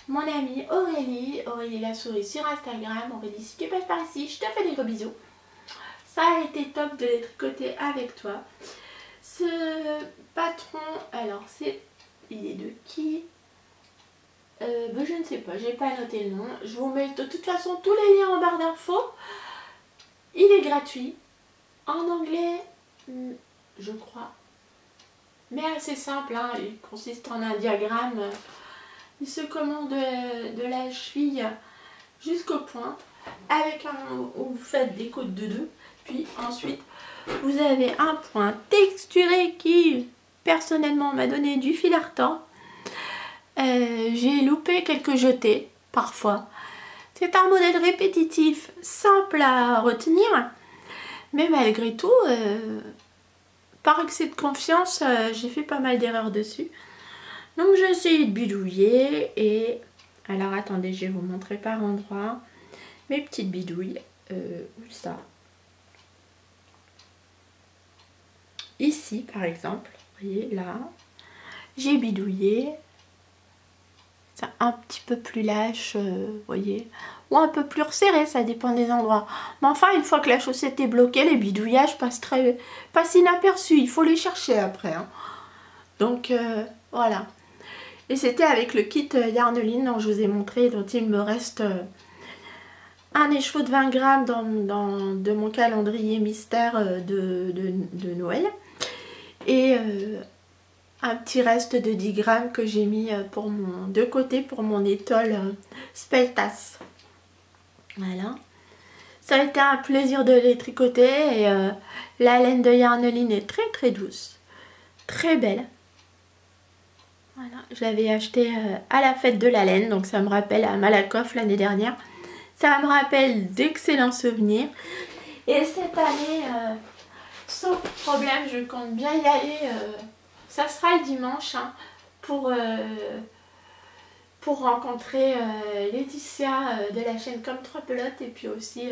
mon amie Aurélie. Aurélie la souris sur Instagram. Aurélie, si tu passes par ici, je te fais des gros bisous. Ça a été top de les tricoter avec toi. Ce patron, alors c'est... Il est de qui? Je ne sais pas, j'ai pas noté le nom. Je vous mets de toute façon tous les liens en barre d'infos. Il est gratuit. En anglais, je crois. Mais assez simple, hein. Il consiste en un diagramme. Il se commande de la cheville jusqu'aux pointes. Avec un... où vous faites des côtes de 2. Puis ensuite, vous avez un point texturé qui, personnellement, m'a donné du fil à retordre. J'ai loupé quelques jetés, parfois. C'est un modèle répétitif, simple à retenir. Mais malgré tout, par excès de confiance, j'ai fait pas mal d'erreurs dessus. Donc j'ai essayé de bidouiller et... Alors attendez, je vais vous montrer par endroit mes petites bidouilles. Où ça? Ici par exemple, vous voyez là, j'ai bidouillé. C'est un petit peu plus lâche, vous voyez, ou un peu plus resserré, ça dépend des endroits. Mais enfin, une fois que la chaussette est bloquée, les bidouillages passent inaperçus. Il faut les chercher après, hein. Donc voilà. Et c'était avec le kit Yarneline dont je vous ai montré, dont il me reste un écheveau de 20 grammes de mon calendrier mystère de Noël. Et un petit reste de 10 grammes que j'ai mis de côté pour mon étole Speltas. Voilà. Ça a été un plaisir de les tricoter et la laine de Yarneline est très très douce. Très belle. Voilà. Je l'avais acheté à la fête de la laine, donc ça me rappelle à Malakoff l'année dernière. Ça me rappelle d'excellents souvenirs. Et cette année, sans problème, je compte bien y aller. Ça sera le dimanche, hein, pour rencontrer Laetitia de la chaîne Comme Trois Pelotes et puis aussi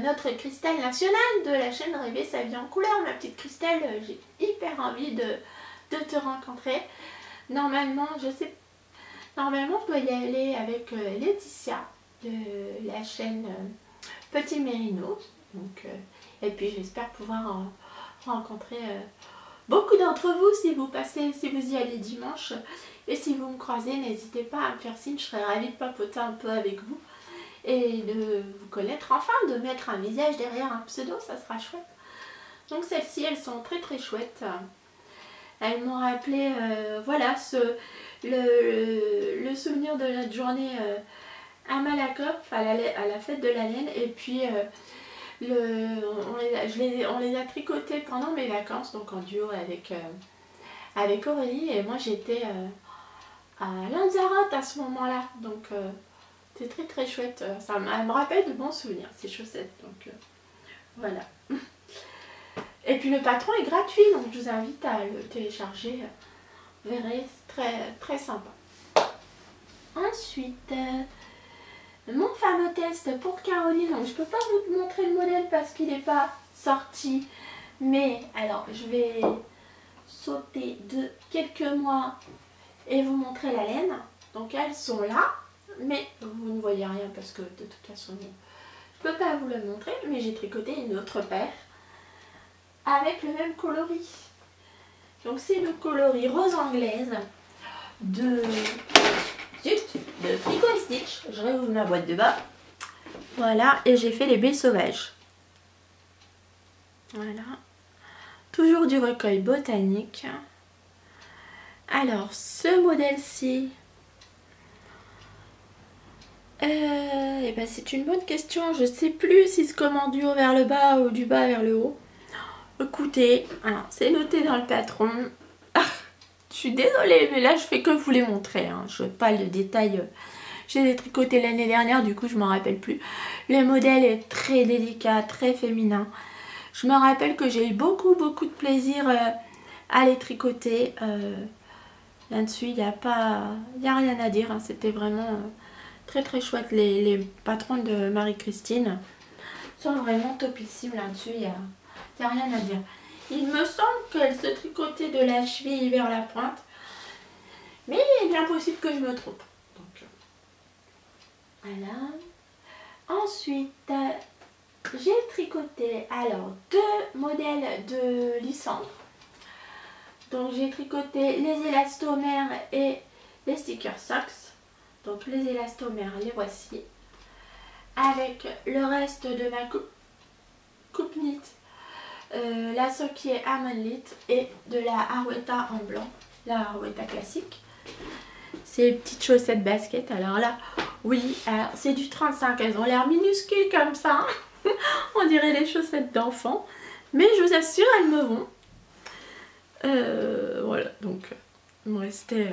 notre Christelle nationale de la chaîne Rêver sa vie en couleur. Ma petite Christelle, j'ai hyper envie de te rencontrer. Normalement, je dois y aller avec Laetitia de la chaîne Petit Mérino. Donc, et puis j'espère pouvoir rencontrer beaucoup d'entre vous si vous y allez dimanche. Et si vous me croisez, n'hésitez pas à me faire signe, je serais ravie de papoter un peu avec vous. Et de vous connaître enfin, de mettre un visage derrière un pseudo, ça sera chouette. Donc celles-ci, elles sont très très chouettes. Elles m'ont rappelé, voilà, le souvenir de notre journée à Malakoff, à la fête de la laine. Et puis, on les a tricotés pendant mes vacances, donc en duo avec Aurélie. Et moi, j'étais à Lanzarote à ce moment-là. Donc, c'est très très chouette. Elle me rappelle de bons souvenirs, ces chaussettes. Donc, voilà. Et puis le patron est gratuit, donc je vous invite à le télécharger. Vous verrez, c'est très très sympa. Ensuite, mon fameux test pour Caroline. Donc je peux pas vous montrer le modèle parce qu'il n'est pas sorti. Mais alors je vais sauter de quelques mois et vous montrer la laine. Donc elles sont là, mais vous ne voyez rien parce que de toute façon je peux pas vous le montrer. Mais j'ai tricoté une autre paire avec le même coloris. Donc c'est le coloris rose anglaise de Tricot et Stitch. Je réouvre ma boîte de bas. Voilà, et j'ai fait les baies sauvages. Voilà. Toujours du recueil botanique. Alors, ce modèle-ci, eh ben, c'est une bonne question. Je ne sais plus si se commande du haut vers le bas ou du bas vers le haut. Écoutez, c'est noté dans le patron. Je suis désolée, mais là je fais que vous les montrer, hein. Je veux pas le détail. J'ai tricoté l'année dernière, du coup je m'en rappelle plus. Le modèle est très délicat, très féminin. Je me rappelle que j'ai eu beaucoup de plaisir à les tricoter. Là-dessus, il n'y a rien à dire, hein. C'était vraiment très très chouette. Les patrons de Marie-Christine sont vraiment topissimes là-dessus, il y a rien à dire. Il me semble qu'elle se tricotait de la cheville vers la pointe, mais il est bien possible que je me trompe. Donc, voilà. Ensuite, j'ai tricoté alors 2 modèles de Lysandre. Donc j'ai tricoté les élastomères et les sticker socks. Donc les élastomères, les voici. Avec le reste de ma coupe knit, la Socky Amonlit et de la Harwetta en blanc, la Harwetta classique. Ces petites chaussettes basket, alors là, oui, c'est du 35, elles ont l'air minuscules comme ça. On dirait les chaussettes d'enfant, mais je vous assure, elles me vont. Voilà, donc il me restait...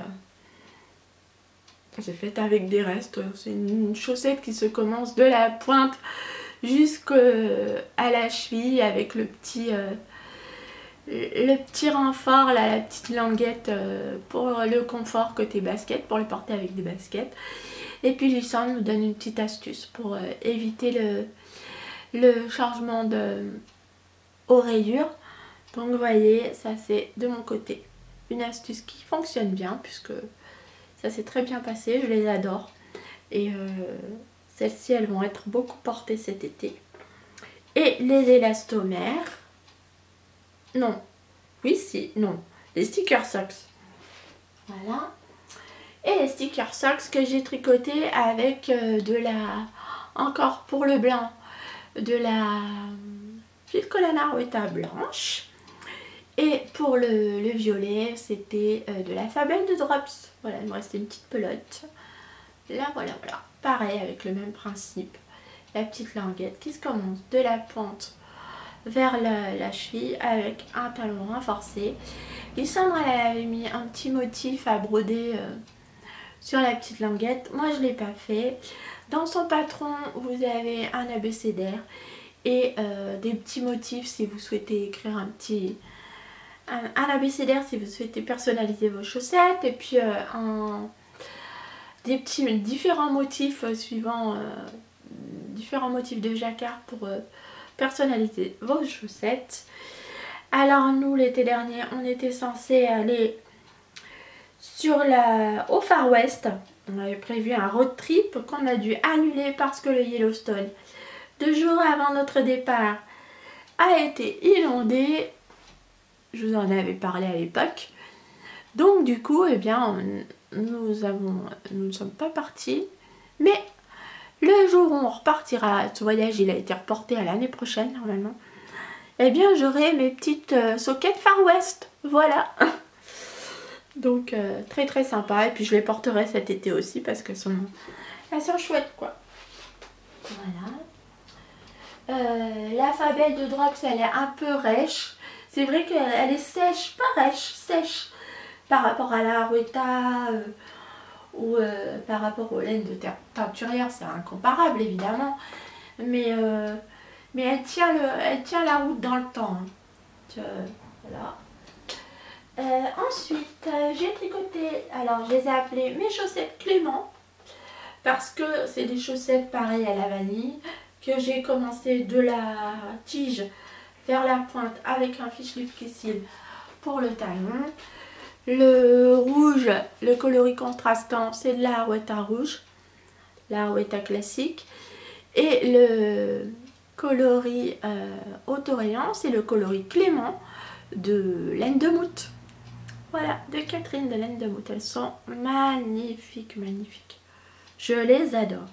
j'ai fait avec des restes. C'est une chaussette qui se commence de la pointe jusqu'à la cheville avec le petit renfort, là, la petite languette pour le confort côté basket, pour le porter avec des baskets. Et puis Lysandre nous donne une petite astuce pour éviter le changement aux rayures. Donc vous voyez, ça c'est de mon côté une astuce qui fonctionne bien puisque ça s'est très bien passé, je les adore. Et celles-ci elles vont être beaucoup portées cet été. Et les élastomères, non, oui si, non, les sticker socks. Voilà. Et les sticker socks que j'ai tricoté avec encore pour le blanc, de la fil collana Harwetta blanche. Et pour le violet, c'était de la Fabelle de Drops. Voilà, il me restait une petite pelote. Là, voilà. Pareil, avec le même principe. La petite languette qui se commence de la pointe vers la cheville avec un talon renforcé. Lysandre, elle avait mis un petit motif à broder sur la petite languette. Moi, je ne l'ai pas fait. Dans son patron, vous avez un abécédaire et des petits motifs si vous souhaitez écrire un abécédaire si vous souhaitez personnaliser vos chaussettes, et puis des petits différents motifs suivant différents motifs de jacquard pour personnaliser vos chaussettes. Alors nous, l'été dernier, on était censé aller au Far West. On avait prévu un road trip qu'on a dû annuler parce que le Yellowstone, 2 jours avant notre départ, a été inondé. Je vous en avais parlé à l'époque. Donc du coup, eh bien, nous ne sommes pas partis. Mais le jour où on repartira, ce voyage il a été reporté à l'année prochaine normalement. Eh bien, j'aurai mes petites soquettes Far West. Voilà. Donc très très sympa. Et puis je les porterai cet été aussi parce qu'elles sont chouettes quoi. Voilà. La Fabelle de Drops, elle est un peu rêche. C'est vrai qu'elle est sèche, pas rêche, sèche par rapport à la Harwetta ou par rapport aux laines de teinturière, c'est incomparable évidemment. Mais elle tient la route dans le temps. Hein. Voilà. Ensuite, j'ai tricoté, alors je les ai appelées mes chaussettes Clément parce que c'est des chaussettes pareilles à la vanille que j'ai commencé de la tige vers la pointe avec un fiche lip kissil pour le talon. Le rouge, le coloris contrastant, c'est de la Harwetta rouge, la Harwetta classique. Et le coloris autorayant, c'est le coloris Clément de laine de moute. Voilà, de Catherine de laine de moute. Elles sont magnifiques, magnifiques. Je les adore.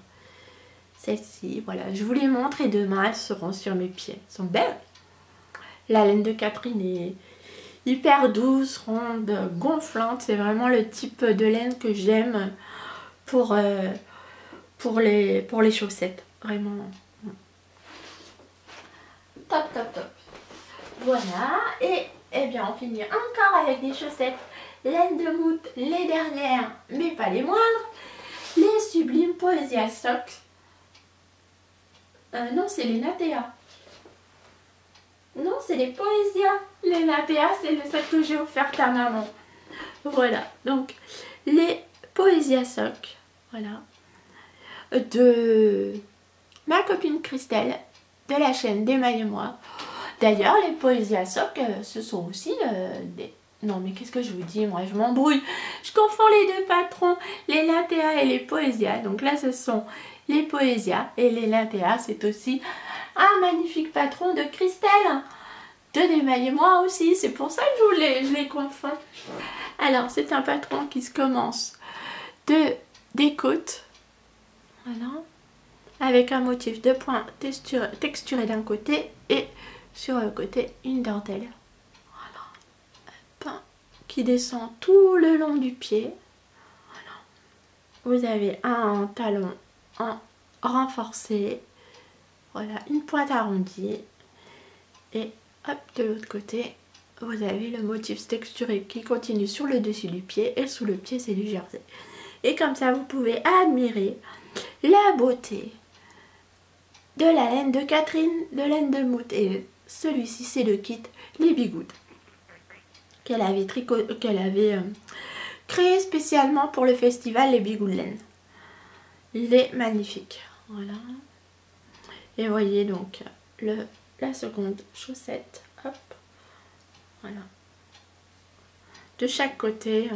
Celles-ci, voilà, je vous les montre et demain elles seront sur mes pieds. Elles sont belles. La laine de Catherine est hyper douce, ronde, gonflante. C'est vraiment le type de laine que j'aime pour les chaussettes. Vraiment. Top, top, top. Voilà. Et eh bien, on finit encore avec des chaussettes laine de moute, les dernières, mais pas les moindres. Les sublimes Poesia Socks. Non, c'est les Natea. Non, c'est les Poesia. Les Natea, c'est celles que j'ai offertes à maman. Voilà, donc les Poesia Socks. Voilà. De ma copine Christelle. de la chaîne Démaillez-moi. D'ailleurs, les Poesia Sock, ce sont aussi des... Non, mais qu'est-ce que je vous dis? Moi, je m'embrouille. Je confonds les deux patrons, les Lintea et les Poesia. Donc là, ce sont les Poesia. Et les Lintea, c'est aussi un magnifique patron de Christelle. De Démaillez-moi aussi. C'est pour ça que je les confonds. Alors, c'est un patron qui se commence des côtes. Voilà. Avec un motif de point texturé d'un côté et sur le côté une dentelle. Voilà. Qui descend tout le long du pied. Voilà. Vous avez un talon en renforcé. Voilà, une pointe arrondie. Et hop, de l'autre côté, vous avez le motif texturé qui continue sur le dessus du pied. Et sous le pied, c'est du jersey. Et comme ça, vous pouvez admirer la beauté de la laine de Catherine, de laine de Mout. Et celui-ci, c'est le kit Les Bigoudes qu'elle avait, créé spécialement pour le festival Les Bigoudes Laine. Il est magnifique. Voilà. Et voyez donc la seconde chaussette. Hop. Voilà. De chaque côté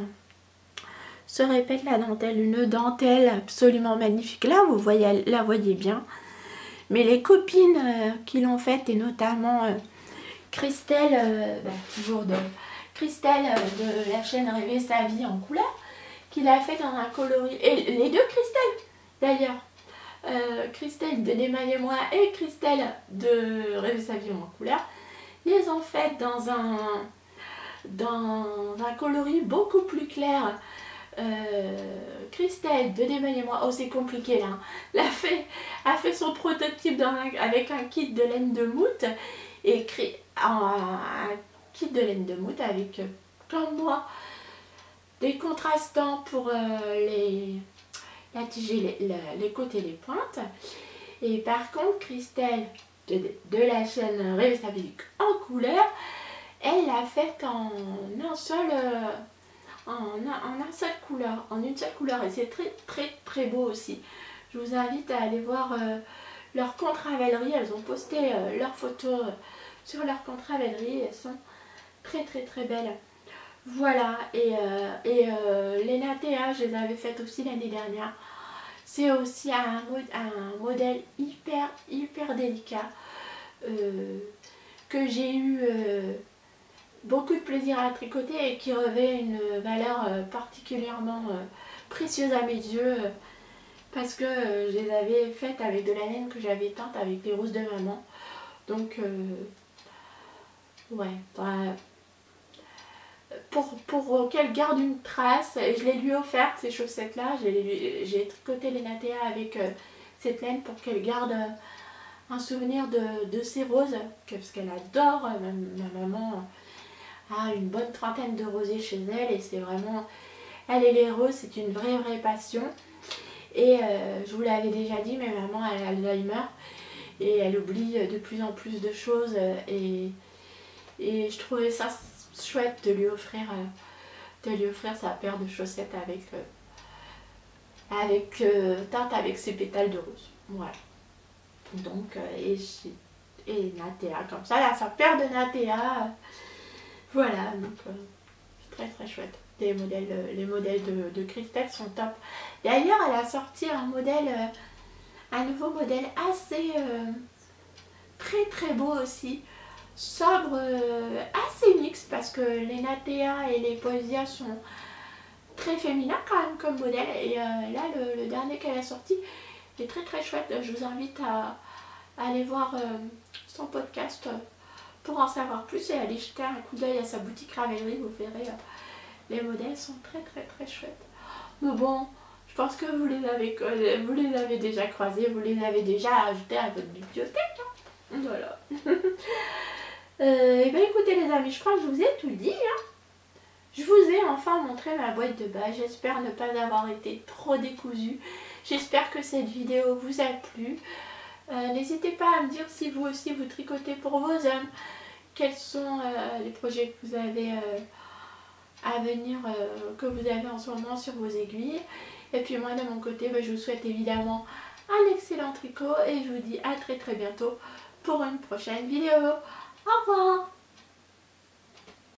se répète la dentelle. Une dentelle absolument magnifique. Là, vous voyez, la voyez bien. Mais les copines qui l'ont faite, et notamment Christelle, toujours de Christelle de la chaîne Rêver sa vie en couleur, qui l'a fait dans un coloris. Et les deux Christelle, d'ailleurs, Christelle de Démaillez-moi et Christelle de Rêver sa vie en couleur, les ont faites dans un coloris beaucoup plus clair. Christelle de Démaillez-moi, oh c'est compliqué là, a fait son prototype avec un kit de laine de Mout, et un kit de laine de Mout avec, comme moi, des contrastants pour la tige, les côtés et les pointes. Et par contre, Christelle de la chaîne Rêver sa vie en couleur, elle l'a faite en une seule couleur, et c'est très très très beau aussi. Je vous invite à aller voir leur compte Ravelry. Elles ont posté leurs photos sur leur compte Ravelry, elles sont très très très belles. Voilà, et les Lintea, je les avais faites aussi l'année dernière. C'est aussi un modèle hyper délicat que j'ai eu beaucoup de plaisir à tricoter et qui revêt une valeur particulièrement précieuse à mes yeux, parce que je les avais faites avec de la laine que j'avais teinte avec les roses de maman. Donc ouais, pour qu'elle garde une trace, et je les lui ai offertes ces chaussettes là, j'ai tricoté les Lintea avec cette laine pour qu'elle garde un souvenir de ces roses, parce qu'elle adore. Ma maman a une bonne trentaine de rosiers chez elle, et c'est vraiment, elle et les roses, c'est une vraie passion. Et je vous l'avais déjà dit, mais maman elle a Alzheimer et elle oublie de plus en plus de choses, et je trouvais ça chouette de lui offrir sa paire de chaussettes teinte avec ses pétales de rose. Voilà. Donc et Lintea comme ça, là, sa paire de Lintea. Voilà, donc très chouette. Les modèles de Christelle sont top. D'ailleurs, elle a sorti un nouveau modèle assez très beau aussi, sobre, assez mixte, parce que les Lintea et les Poesia sont très féminins quand même comme modèle. Et là, le dernier qu'elle a sorti est très chouette. Je vous invite à aller voir son podcast pour en savoir plus, et aller jeter un coup d'œil à sa boutique Ravelry. Vous verrez, les modèles sont très chouettes. Mais bon, je pense que vous les avez déjà croisés, vous les avez déjà ajoutés à votre bibliothèque. Hein. Voilà. Et bien écoutez les amis, je crois que je vous ai tout dit. Hein. Je vous ai enfin montré ma boîte de bas. J'espère ne pas avoir été trop décousue. J'espère que cette vidéo vous a plu. N'hésitez pas à me dire si vous aussi vous tricotez pour vos hommes. Quels sont les projets que vous avez à venir, que vous avez en ce moment sur vos aiguilles. Et puis moi de mon côté, je vous souhaite évidemment un excellent tricot, et je vous dis à très bientôt pour une prochaine vidéo. Au revoir.